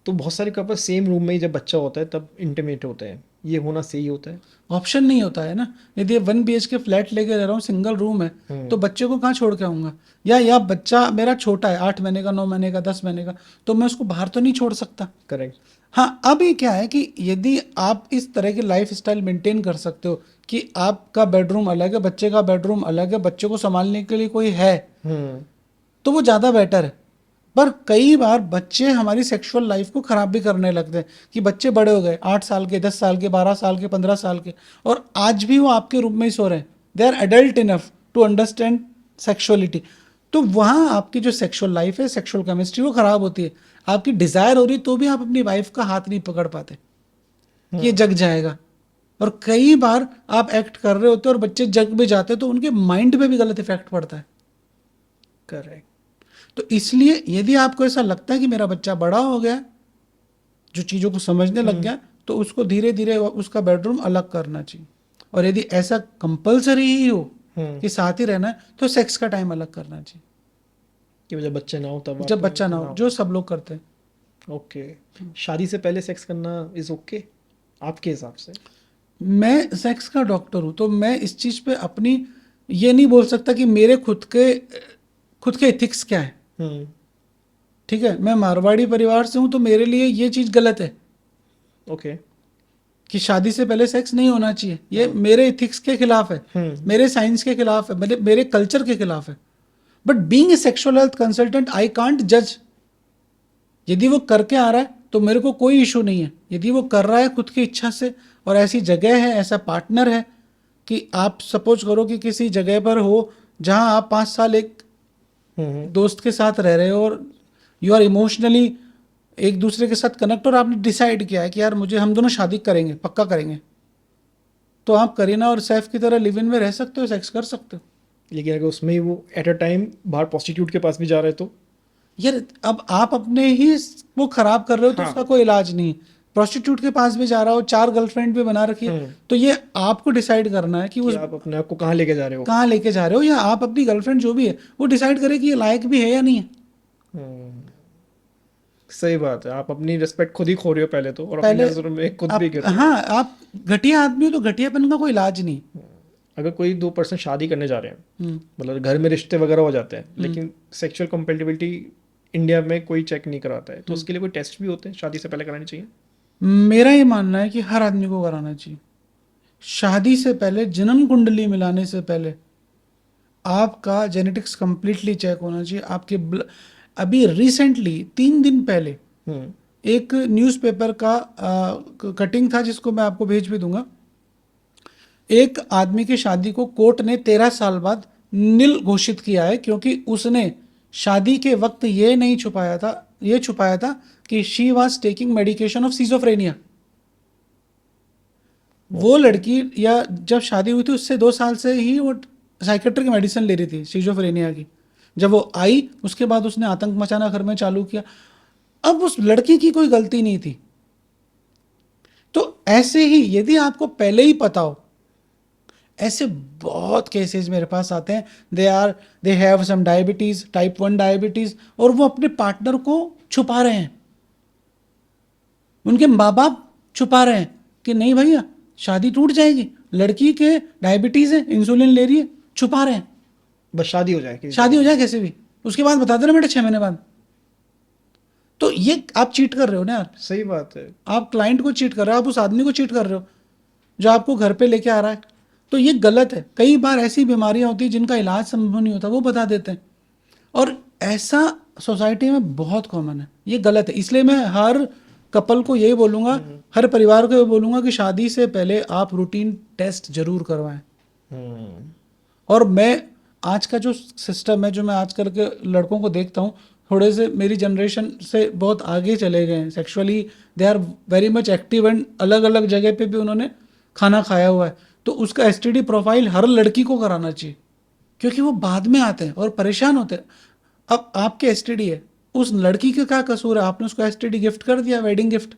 तो बहुत सारे कपल सेम रूम में ही जब बच्चा होता है तब इंटीमेट होते हैं, ये होना सही होता है? ऑप्शन नहीं होता है ना। यदि 1 BHK फ्लैट लेके रह रहा हूँ, सिंगल रूम है, तो बच्चे को कहाँ छोड़ के आऊंगा? या बच्चा मेरा छोटा है, 8 महीने का, 9 महीने का, 10 महीने का, तो मैं उसको बाहर तो नहीं छोड़ सकता। करेक्ट। हाँ, अब ये क्या है कि यदि आप इस तरह की लाइफ स्टाइल मेंटेन कर सकते हो कि आपका बेडरूम अलग है, बच्चे का बेडरूम अलग है, बच्चे को संभालने के लिए कोई है, तो वो ज़्यादा बेटर है। पर कई बार बच्चे हमारी सेक्सुअल लाइफ को ख़राब भी करने लगते हैं कि बच्चे बड़े हो गए, 8 साल के, 10 साल के, 12 साल के, 15 साल के, और आज भी वो आपके रूम में ही सो रहे हैं। They are adult enough to understand sexuality. तो वहाँ आपकी जो सेक्सुअल लाइफ है, सेक्सुअल केमिस्ट्री, वो ख़राब होती है। आपकी डिज़ायर हो रही तो भी आप अपनी वाइफ का हाथ नहीं पकड़ पाते, ये जग जाएगा। और कई बार आप एक्ट कर रहे होते हो और बच्चे जग भी जाते हैं, तो उनके माइंड पे भी गलत इफेक्ट पड़ता है। करेक्ट। तो इसलिए यदि आपको ऐसा लगता है कि मेरा बच्चा बड़ा हो गया, जो चीज़ों को समझने लग गया, तो उसको धीरे धीरे उसका बेडरूम अलग करना चाहिए। और यदि ऐसा कंपलसरी ही हो कि साथ ही रहना है, तो सेक्स का टाइम अलग करना चाहिए, कि जब बच्चे ना हो तब जब बच्चा ना हो, जो सब लोग करते हैं। ओके। शादी से पहले सेक्स करना इज ओके आपके हिसाब से? मैं सेक्स का डॉक्टर हूँ, तो मैं इस चीज़ पे अपनी ये नहीं बोल सकता कि मेरे खुद के एथिक्स क्या है। ठीक है, मैं मारवाड़ी परिवार से हूँ, तो मेरे लिए ये चीज़ गलत है ओके। कि शादी से पहले सेक्स नहीं होना चाहिए। ये मेरे एथिक्स के खिलाफ है, मेरे साइंस के खिलाफ है, मेरे कल्चर के खिलाफ है। But being a sexual health consultant, I can't जज। यदि वो करके आ रहा है तो मेरे को कोई इशू नहीं है। यदि वो कर रहा है खुद की इच्छा से, और ऐसी जगह है, ऐसा पार्टनर है कि आप सपोज करो कि किसी जगह पर हो जहां आप 5 साल एक दोस्त के साथ रह रहे हो, और यू आर इमोशनली एक दूसरे के साथ कनेक्ट, और आपने डिसाइड किया है कि यार मुझे, हम दोनों शादी करेंगे, पक्का करेंगे, तो आप करीना और सैफ की तरह लिव इन में रह सकते हो, सेक्स कर सकते हो। लेकिन अगर उसमें ही वो एट अ टाइम बाहर प्रोस्टिट्यूट के पास भी जा रहे हैं तो? यार अब आप अपने ही वो खराब कर रहे हो, तो हाँ। उसका कोई इलाज नहीं। प्रोस्टिट्यूट के पास भी जा रहा हो, 4 गर्लफ्रेंड भी बना रखी है, तो ये आपको डिसाइड करना है कि कि उस आप अपने आप को कहाँ लेके जा रहे हो। कहाँ लेके जा रहे हो, या आप अपनी गर्लफ्रेंड जो भी है वो डिसाइड करे कि ये लायक भी है या नहीं है। सही बात है, आप अपनी रिस्पेक्ट खुद ही खो रहे हो पहले तो, और अपनी पहले नजरों में खुद आप, भी गिर रहे हो। हाँ, आप घटिया आदमी हो तो घटियापन का कोई इलाज नहीं। अगर कोई दो पर्सन शादी करने जा रहे हैं, हम्म। मतलब घर में रिश्ते वगैरह हो जाते हैं, लेकिन सेक्सुअल कंपेटिबिलिटी इंडिया में कोई चेक नहीं कराता है, तो उसके लिए कोई टेस्ट भी होते हैं शादी से पहले कराने चाहिए? मेरा ये मानना है कि हर आदमी को कराना चाहिए। शादी से पहले, जन्म कुंडली मिलाने से पहले आपका जेनेटिक्स कंप्लीटली चेक होना चाहिए। अभी रिसेंटली 3 दिन पहले एक न्यूज़पेपर का कटिंग था, जिसको मैं आपको भेज भी दूंगा। एक आदमी की शादी को कोर्ट ने 13 साल बाद निल घोषित किया है, क्योंकि उसने शादी के वक्त ये नहीं छुपाया था कि she was taking medication of schizophrenia. वो लड़की, या जब शादी हुई थी उससे 2 साल से ही वो साइकेट्रिक मेडिसिन ले रही थी सिजोफ्रेनिया की। जब वो आई, उसके बाद उसने आतंक मचाना घर में चालू किया। अब उस लड़की की कोई गलती नहीं थी। तो ऐसे ही यदि आपको पहले ही पता हो, ऐसे बहुत केसेस मेरे पास आते हैं, they have some diabetes, type 1 diabetes, और वो अपने पार्टनर को छुपा रहे हैं, उनके माँ बाप छुपा रहे हैं कि नहीं भैया शादी टूट जाएगी, लड़की के डायबिटीज़ है, इंसुलिन ले रही है, छुपा रहे हैं, बस शादी हो जाए शादी हो जाए कैसे भी, उसके बाद बता देना बेटा 6 महीने बाद। तो ये आप चीट कर रहे हो ना यार, सही बात है। आप क्लाइंट को चीट कर रहे हो, आप उस आदमी को चीट कर रहे हो जो आपको घर पे लेके आ रहा है। तो ये गलत है। कई बार ऐसी बीमारियां होती हैं जिनका इलाज संभव नहीं होता, वो बता देते हैं, और ऐसा सोसाइटी में बहुत कॉमन है, ये गलत है। इसलिए मैं हर कपल को यही बोलूँगा, हर परिवार को ये बोलूँगा कि शादी से पहले आप रूटीन टेस्ट जरूर करवाएं। और मैं आज का जो सिस्टम है, जो मैं आजकल के लड़कों को देखता हूँ, थोड़े से मेरी जनरेशन से बहुत आगे चले गए हैं sexually, they are very much active, and अलग अलग जगह पे भी उन्होंने खाना खाया हुआ है। तो उसका एसटीडी प्रोफाइल हर लड़की को कराना चाहिए, क्योंकि वो बाद में आते हैं और परेशान होते हैं। अब आपके एसटीडी है, उस लड़की का क्या कसूर है, आपने उसको एसटीडी गिफ्ट कर दिया, वेडिंग गिफ्ट,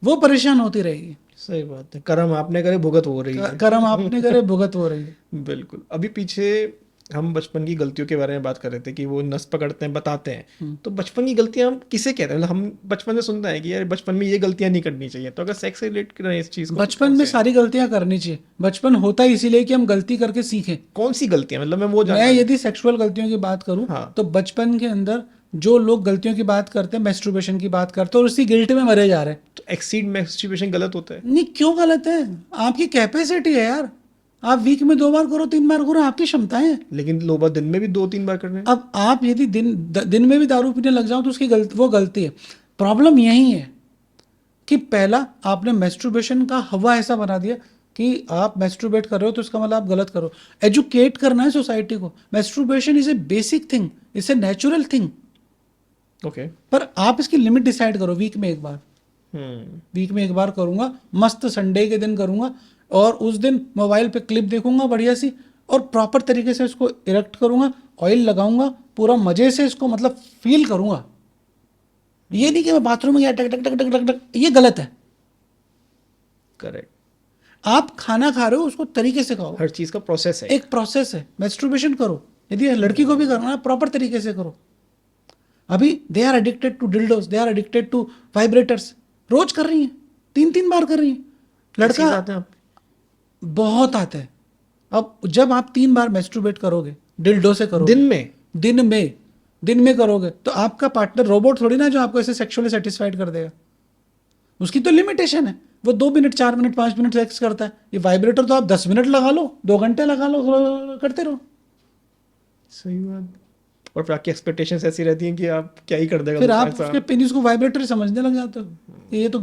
वो परेशान होती रहेगी। सही बात है, कर्म आपने करे भुगत हो रही है। कर्म आपने करे भुगत हो रही है। बिल्कुल। अभी पीछे हम बचपन की गलतियों के बारे में बात कर रहे थे कि वो नस पकड़ते हैं, बताते हैं, तो बचपन की गलतियां हम किसे कहते हैं? मतलब हम बचपन में सुनते हैं कि यार बचपन में ये गलतियां नहीं करनी चाहिए, तो अगर सेक्स से रिलेट करें इस चीज को, बचपन में सारी गलतियां करनी चाहिए। बचपन होता है इसीलिए कि हम गलती करके सीखें। कौन सी गलतियां, मतलब मैं वो जानना मैं यदि सेक्सुअल गलतियों की बात करूं, हाँ। तो बचपन के अंदर जो लोग गलतियों की बात करते हैं, मैस्टरबेशन की बात करते हैं, और उसी गिल्ट में मरे जा रहे हैं। तो एक्सीड मैस्टरबेशन गलत होता है? नहीं, क्यों गलत है? आपकी कैपेसिटी है यार, आप वीक में 2 बार करो, 3 बार करो, आपकी क्षमताएं हैं। लेकिन लोग बात दिन में भी 2-3 बार कर रहे हैं। अब आप यदि दिन में भी दारू पीने लग जाओ तो उसकी वो गलती है। प्रॉब्लम यही है कि पहला आपने मैस्टरबेशन का हवा ऐसा बना दिया कि आप मैस्टरबेट कर रहे हो तो इसका मतलब आप गलत करो। एजुकेट करना है सोसाइटी को। Masturbation is A basic thing, it's a natural thing. Okay. पर आप इसकी लिमिट डिसाइड करो, वीक में एक बार, वीक में एक बार करूंगा, मस्त संडे के दिन करूंगा, और उस दिन मोबाइल पे क्लिप देखूंगा बढ़िया सी, और प्रॉपर तरीके से इसको इरेक्ट करूंगा, ऑयल लगाऊंगा, पूरा मजे से इसको मतलब फील करूंगा। ये नहीं कि मैं बाथरूम में गया टक टक टक टक टक टक, ये गलत है। करेक्ट। आप खाना खा रहे हो, उसको तरीके से खाओ। हर चीज का प्रोसेस है। एक प्रोसेस है। मैस्टरबेशन करो, यदि लड़की को भी करना है प्रॉपर तरीके से करो। अभी they are addicted to dildos, they are addicted to vibrators, रोज कर रही हैं, 3-3 बार कर रही हैं। लड़का आते हैं आप? बहुत आता है। अब जब आप 3 बार मैस्टरबेट करोगे, डिल्डो से करोगे, दिन में करोगे, तो आपका पार्टनर रोबोट थोड़ी ना जो आपको ऐसे सेक्सुअली सेटिस्फाइड कर देगा। उसकी तो लिमिटेशन है। वो 2 मिनट, 4 मिनट, 5 मिनट सेक्स करता है। ये वाइब्रेटर तो आप 10 मिनट लगा लो, 2 घंटे लगा लो, करते रहो। सही बात। और फिर आपकी एक्सपेक्टेशंस ऐसी रहती हैं कि आप क्या ही कर देगा, फिर आप उसके पेनिस को वाइब्रेटर समझने लग जाते हो, ये तो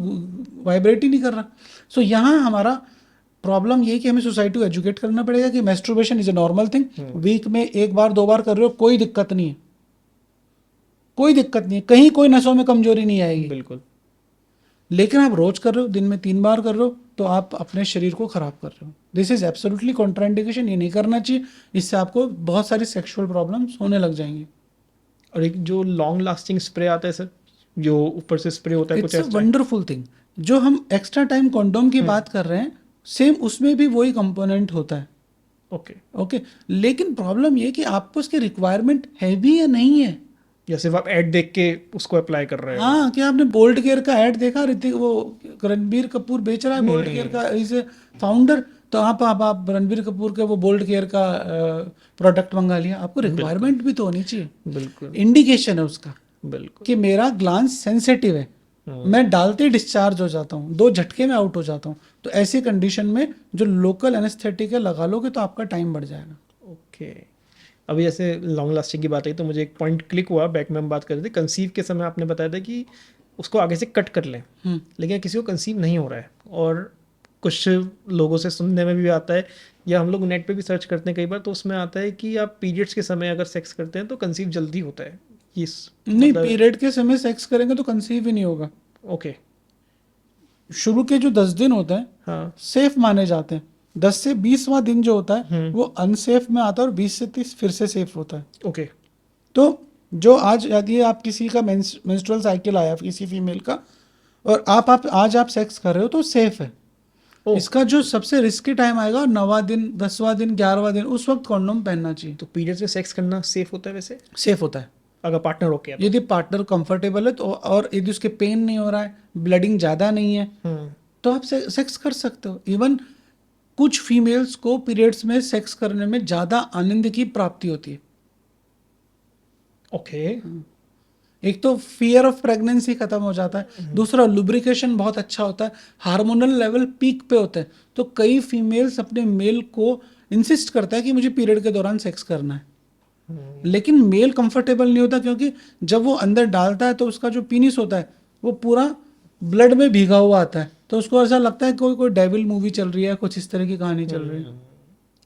वाइब्रेट ही नहीं कर रहा। सो यहाँ हमारा प्रॉब्लम ये है कि हमें सोसाइटी को एजुकेट करना पड़ेगा कि masturbation is a normal thing. Week में 1 बार 2 बार कर रहे हो, कोई दिक्कत नहीं है, कोई दिक्कत नहीं है, कहीं कोई नसों में कमजोरी नहीं आएगी। बिल्कुल। लेकिन आप रोज कर रहे हो, दिन में 3 बार कर रहे हो, तो आप अपने शरीर को खराब कर रहे हो। दिस इज एब्सोल्युटली कॉन्ट्राइंडिकेशन, ये नहीं करना चाहिए। इससे आपको बहुत सारी सेक्सुअल प्रॉब्लम्स होने लग जाएंगी। और एक जो लॉन्ग लास्टिंग स्प्रे आता है सर, जो ऊपर से स्प्रे होता है, कुछ इट्स अ वंडरफुल थिंग। जो हम एक्स्ट्रा टाइम कॉन्डोम की बात कर रहे हैं, सेम उसमें भी वही कंपोनेंट होता है। ओके। लेकिन प्रॉब्लम ये कि आपको उसकी रिक्वायरमेंट है भी या नहीं है। या सिर्फ आप ऐड देख के उसको अप्लाई कर रहे हो? हाँ, क्या आपने बोल्ड केयर का ऐड देखा? ऋतिक, वो रणबीर कपूर बेच रहा है बोल्ड केयर का, इज ए फाउंडर। तो आप रणबीर कपूर के वो बोल्ड केयर का प्रोडक्ट मंगा लिया। आपको रिक्वायरमेंट भी तो होनी चाहिए। बिल्कुल। इंडिकेशन है उसका बिल्कुल कि मेरा ग्लांस सेंसिटिव है, मैं डालते ही डिस्चार्ज हो जाता हूँ, 2 झटके में आउट हो जाता हूँ। तो ऐसी कंडीशन में जो लोकल एनेस्थेटिक है लगा लोगे तो आपका टाइम बढ़ जाएगा। ओके। अभी जैसे लॉन्ग लास्टिंग की बात आई तो मुझे एक पॉइंट क्लिक हुआ, बैक में हम बात कर रहे थे कंसीव के समय, आपने बताया था कि उसको आगे से कट कर लें, लेकिन किसी को कंसीव नहीं हो रहा है, और कुछ लोगों से सुनने में भी आता है, या हम लोग नेट पे भी सर्च करते हैं कई बार, तो उसमें आता है कि आप पीरियड्स के समय अगर सेक्स करते हैं तो कंसीव जल्दी होता है। नहीं, पीरियड के समय सेक्स करेंगे तो कंसीव ही नहीं होगा। ओके। शुरू के जो 10 दिन होते हैं, हाँ, सेफ माने जाते हैं। 10 से 20वां दिन जो होता है वो अनसेफ में आता है, और 20 से 30 फिर से सेफ होता है। ओके। तो जो आज यदि आप किसी का मेंस्ट्रुअल साइकिल आया किसी फीमेल का, और आज आप सेक्स कर रहे हो तो सेफ है। ओह। इसका जो सबसे रिस्की टाइम आएगा 9वां दिन, 10वां दिन, 11वां दिन, उस वक्त कॉन्डोम पहनना चाहिए, तो पीरियड्स में सेक्स करना सेफ होता है वैसे, सेफ होता है। अगर पार्टनर ओके है तो? यदि पार्टनर कंफर्टेबल है तो, और यदि उसके पेन नहीं हो रहा है, ब्लडिंग ज़्यादा नहीं है, तो आप सेक्स कर सकते हो। इवन कुछ फीमेल्स को पीरियड्स में सेक्स करने में ज़्यादा आनंद की प्राप्ति होती है। ओके। एक तो फियर ऑफ प्रेगनेंसी खत्म हो जाता है, दूसरा लुब्रिकेशन बहुत अच्छा होता है, हार्मोनल लेवल पीक पे होते हैं। तो कई फीमेल्स अपने मेल को इंसिस्ट करता है कि मुझे पीरियड के दौरान सेक्स करना है, लेकिन मेल कंफर्टेबल नहीं होता, क्योंकि जब वो अंदर डालता है तो उसका जो पीनिस होता है वो पूरा ब्लड में भीगा हुआ आता है, तो उसको ऐसा लगता है कोई कोई डेविल मूवी चल रही है, कुछ इस तरह की कहानी चल रही है।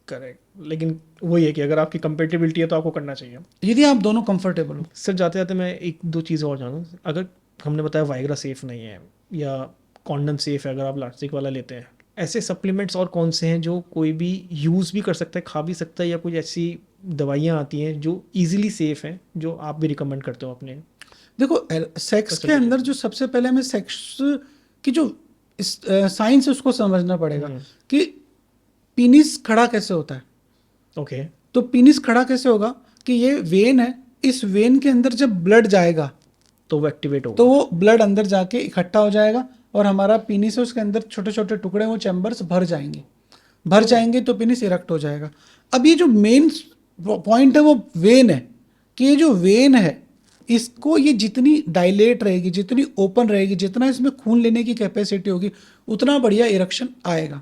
करेक्ट, लेकिन वही है कि अगर आपकी कंपेटेबिलिटी है तो आपको करना चाहिए। यदि आप दोनों कंफर्टेबल हो। सर जाते जाते मैं एक दो चीज़ और जानूँ, अगर हमने बताया वाइग्रा सेफ़ नहीं है या कॉन्डम सेफ़ है अगर आप प्लास्टिक वाला लेते हैं, ऐसे सप्लीमेंट्स और कौन से हैं जो कोई भी यूज़ भी कर सकता है, खा भी सकता है, या कुछ ऐसी दवाइयाँ आती हैं जो इजीली सेफ़ हैं जो आप भी रिकमेंड करते हो अपने? देखो, सेक्स के अंदर जो सबसे पहले हमें सेक्स की जो साइंस है उसको समझना पड़ेगा कि पीनिस खड़ा कैसे होता है। ओके। तो पीनिस खड़ा कैसे होगा कि ये वेन है, इस वेन के अंदर जब ब्लड जाएगा तो वो एक्टिवेट होगा, तो वो ब्लड अंदर जाके इकट्ठा हो जाएगा, और हमारा पीनिस है उसके अंदर छोटे छोटे टुकड़े, वो चैम्बर्स भर जाएंगे तो पीनिस इरेक्ट हो जाएगा। अब ये जो मेन पॉइंट है वो वेन है, कि ये जो वेन है इसको, ये जितनी डायलेट रहेगी, जितनी ओपन रहेगी, जितना इसमें खून लेने की कैपेसिटी होगी, उतना बढ़िया इरेक्शन आएगा।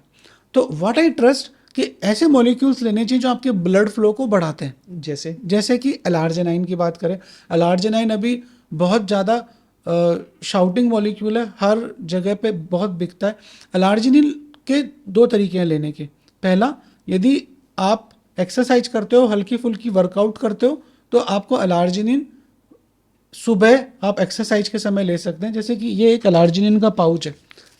तो व्हाट आई ट्रस्ट कि ऐसे मॉलिक्यूल्स लेने चाहिए जो आपके ब्लड फ्लो को बढ़ाते हैं। जैसे कि अलार्जिनाइन की बात करें, अलार्जिनाइन अभी बहुत ज़्यादा शाउटिंग मॉलिक्यूल है, हर जगह पे बहुत बिकता है। अलार्जिनिन के दो तरीके हैं लेने के। पहला, यदि आप एक्सरसाइज करते हो, हल्की फुल्की वर्कआउट करते हो, तो आपको अलार्जिनिन सुबह आप एक्सरसाइज के समय ले सकते हैं। जैसे कि ये एक अलार्जिनिन का पाउच है,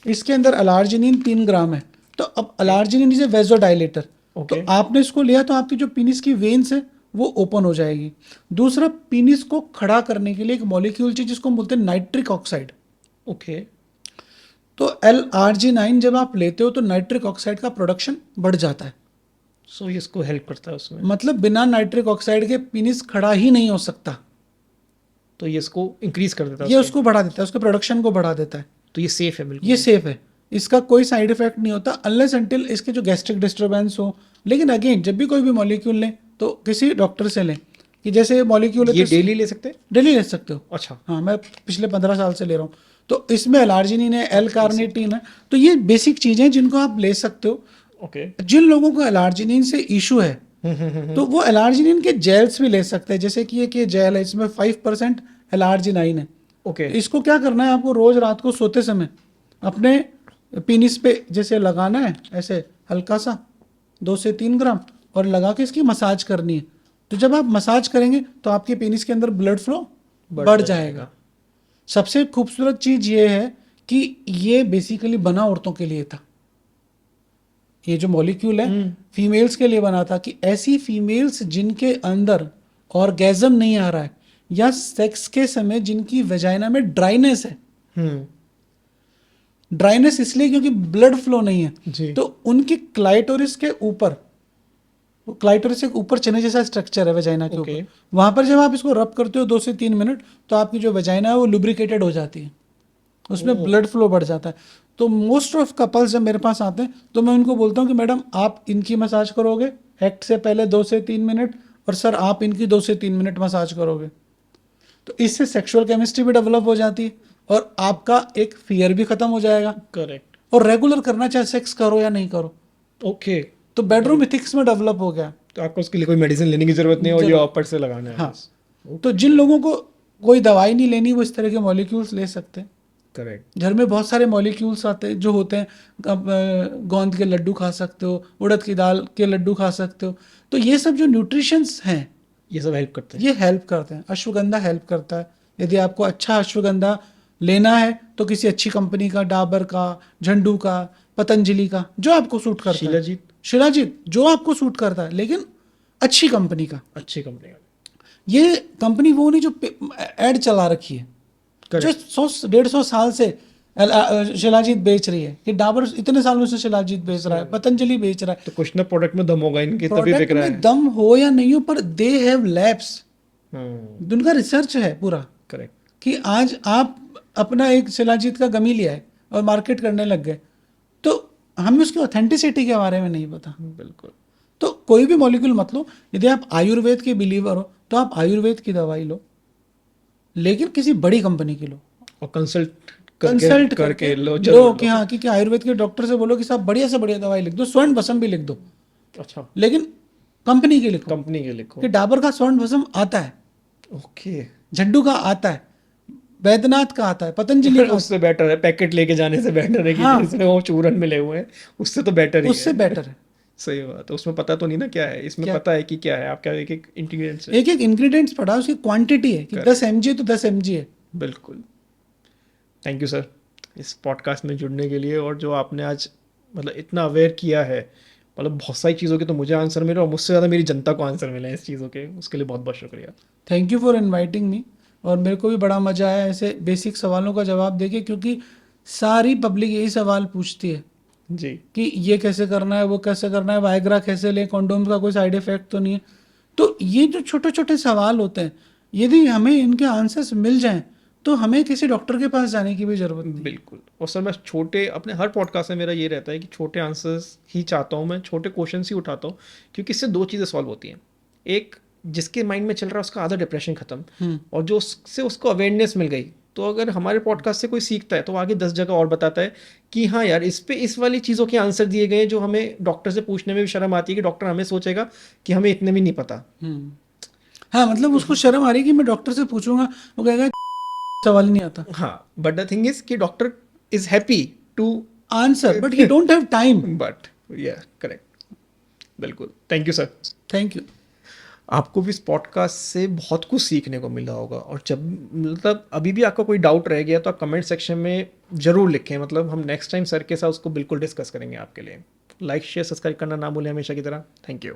इसके अंदर अलार्जिनिन 3 ग्राम है। तो अब अलार्जिनिन इज ए वेजोडाइलेटर, तो आपने इसको लिया तो आपकी जो पीनिस की वेन्स है वो ओपन हो जाएगी। दूसरा, पीनिस को खड़ा करने के लिए एक मॉलिक्यूल चाहिए जिसको हम बोलते हैं नाइट्रिक ऑक्साइड। ओके। तो L-arginine जब आप लेते हो तो नाइट्रिक ऑक्साइड का प्रोडक्शन बढ़ जाता है। सो ये इसको हेल्प करता है उसमें, मतलब बिना नाइट्रिक ऑक्साइड के पीनिस खड़ा ही नहीं हो सकता, तो ये इसको इंक्रीज कर देता है, ये उसको बढ़ा देता है, उसके प्रोडक्शन को बढ़ा देता है। तो ये सेफ है बिल्कुल, ये सेफ है, इसका कोई साइड इफेक्ट नहीं होता अनलेस अनटिल इसके जो गैस्ट्रिक डिस्टर्बेंस हो। लेकिन अगेन, जब भी कोई भी मॉलिक्यूल लें तो किसी डॉक्टर से लें, कि जैसे मॉलिक्यूल है ये तो डेली ले सकते हैं? डेली ले सकते हो। अच्छा। हाँ, मैं पिछले 15 साल से ले रहा हूँ। तो इसमें अलार्जिनिन है, एल कार्निटीन है, तो ये बेसिक चीज़ें हैं जिनको आप ले सकते हो। ओके। जिन लोगों को अलार्जिनिन से इशू है तो वो अलार्जिनिन के जेल्स भी ले सकते हैं। जैसे कि ये जेल है, इसमें 5% अलार्जिनाइन है। ओके। इसको क्या करना है, आपको रोज रात को सोते समय अपने पीनिस पे जैसे लगाना है, ऐसे हल्का सा 2 से 3 ग्राम, और लगा के इसकी मसाज करनी है। तो जब आप मसाज करेंगे तो आपके पीनिस के अंदर ब्लड फ्लो बढ़ जाएगा। सबसे खूबसूरत चीज ये है कि ये बेसिकली बना औरतों के लिए था। ये जो मॉलिक्यूल है फीमेल्स के लिए बना था, कि ऐसी फीमेल्स जिनके अंदर ऑर्गेजम नहीं आ रहा है, या सेक्स के समय जिनकी वेजाइना में ड्राइनेस है। ड्राइनेस इसलिए क्योंकि ब्लड फ्लो नहीं है जी। तो उनकी क्लाइटोरिस के ऊपर, क्लाइटोरिस एक ऊपर चने जैसा स्ट्रक्चर है वेजाइना के ऊपर, वहां पर जब आप इसको रब करते हो 2 से 3 मिनट, तो आपकी जो वेजाइना है वो लुब्रिकेटेड हो जाती है, उसमें ब्लड फ्लो बढ़ जाता है। तो मोस्ट ऑफ कपल्स जब मेरे पास आते हैं तो मैं उनको बोलता हूँ कि मैडम आप इनकी मसाज करोगे एक्ट से पहले 2 से 3 मिनट, और सर आप इनकी 2 से 3 मिनट मसाज करोगे, तो इससे सेक्सुअल केमिस्ट्री भी डेवलप हो जाती है और आपका एक फियर भी खत्म हो जाएगा। करेक्ट। और रेगुलर करना, चाहे सेक्स करो या नहीं करो। ओके। तो बेडरूम इथिक्स में डेवलप हो गया, तो आपको उसके लिए कोई मेडिसिन लेने की जरूरत नहीं है, और ये ऊपर से लगाना है। हाँ। तो जिन लोगों को कोई दवाई नहीं लेनी वो इस तरह के मॉलिक्यूल्स ले सकते हैं। करेक्ट। घर में बहुत सारे मॉलिक्यूल्स आते हैं जो होते हैं, गोंद के लड्डू खा सकते हो, उड़द की दाल के लड्डू खा सकते हो। तो ये सब जो न्यूट्रिशंस हैं ये सब हेल्प करते हैं, ये हेल्प करते हैं। अश्वगंधा हेल्प करता है। यदि आपको अच्छा अश्वगंधा लेना है तो किसी अच्छी कंपनी का, डाबर का, झंडू का, पतंजलि का, जो आपको सूट करता है, शिलाजीत जो आपको सूट करता है, लेकिन अच्छी कंपनी का। अच्छी कंपनी का। ये कंपनी वो नहीं जो एड चला रखी है, जो 100-150 साल से शिलाजीत बेच रही है, कि डाबर इतने सालों से शिलाजीत बेच रहा है, पतंजलि बेच रहा है। तो कुछ ना प्रोडक्ट में दम होगा इनके, तभी बिक प्रोडक्ट रहा में है। दम हो या नहीं हो, पर दे हैव लैब्स, हम्म, उनका रिसर्च है पूरा, करेक्ट। कि आज आप अपना एक शिलाजीत का गमी लिया है और मार्केट करने लग गए, तो हमें उसकी ऑथेंटिसिटी के बारे में नहीं पता। बिल्कुल। तो कोई भी मॉलिक्यूल मत लो। यदि आप आयुर्वेद के बिलीवर हो तो आप आयुर्वेद की दवाई लो, लेकिन किसी बड़ी कंपनी की लो, और कंसल्ट कंसल्ट करके लो, लो जरूर कि लो। हाँ कि आयुर्वेद के डॉक्टर से बोलो कि साहब बढ़िया से बढ़िया दवाई लिख दो, स्वर्ण भस्म भी लिख दो, अच्छा, लेकिन कंपनी की लिखो। कंपनी के लिखो। कि डाबर का स्वर्ण भस्म आता है, ओके। झड्डू का आता है, वैद्यनाथ का आता है, पतंजलि का उससे बेटर है, पैकेट लेके जाने से बेटर है कि हाँ। जैसे वो चूरन मिले हुए हैं, उससे तो बेटर ही उससे है। बेटर है। सही बात है, उसमें पता तो नहीं ना क्या है, इसमें क्या? पता है कि क्या है, आपका एक एक इंग्रेडिएंट्स है। एक एक इंग्रेडिएंट्स पढ़ा, उसकी क्वांटिटी है कि Correct. 10 mg है तो 10 mg है। बिल्कुल। थैंक यू सर इस पॉडकास्ट में जुड़ने के लिए, और जो आपने आज मतलब इतना अवेयर किया है, मतलब बहुत सारी चीज़ों के तो मुझे आंसर मिले और मुझसे ज़्यादा मेरी जनता को आंसर मिले हैं इस चीज़ों के, उसके लिए बहुत बहुत शुक्रिया। Thank you for inviting me. और मेरे को भी बड़ा मजा आया ऐसे बेसिक सवालों का जवाब देके, क्योंकि सारी पब्लिक यही सवाल पूछती है जी। कि ये कैसे करना है, वो कैसे करना है, वाइग्रा कैसे लें, कॉन्डोम का कोई साइड इफेक्ट तो नहीं है। तो ये जो छोटे छोटे सवाल होते हैं, यदि हमें इनके आंसर्स मिल जाएं तो हमें किसी डॉक्टर के पास जाने की भी जरूरत नहीं। बिल्कुल। और सर मैं छोटे अपने हर पॉडकास्ट में मेरा ये रहता है कि छोटे आंसर्स ही चाहता हूँ, मैं छोटे क्वेश्चन ही उठाता हूँ, क्योंकि इससे दो चीज़ें सॉल्व होती हैं। एक, जिसके माइंड में चल रहा है उसका आधा डिप्रेशन खत्म, और जो उससे उसको अवेयरनेस मिल गई, तो अगर हमारे पॉडकास्ट से कोई सीखता है तो वो आगे 10 जगह और बताता है कि हाँ यार, इस पे इस वाली चीज़ों के आंसर दिए गए हैं जो हमें डॉक्टर से पूछने में भी शर्म आती है, कि डॉक्टर हमें सोचेगा कि हमें इतने भी नहीं पता। हाँ, मतलब उसको शर्म आ रही है कि मैं डॉक्टर से पूछूंगा, वो कहेगा सवाल ही नहीं आता हाँ, बट द थिंग इज कि doctor is happy to answer, but he don't have time. But yeah correct. बिल्कुल। Thank you sir. Thank you. आपको भी इस पॉडकास्ट से बहुत कुछ सीखने को मिला होगा, और जब मतलब अभी भी आपका कोई डाउट रह गया तो आप कमेंट सेक्शन में ज़रूर लिखें, मतलब हम नेक्स्ट टाइम सर के साथ उसको बिल्कुल डिस्कस करेंगे आपके लिए। लाइक शेयर सब्सक्राइब करना ना भूलें हमेशा की तरह। Thank you.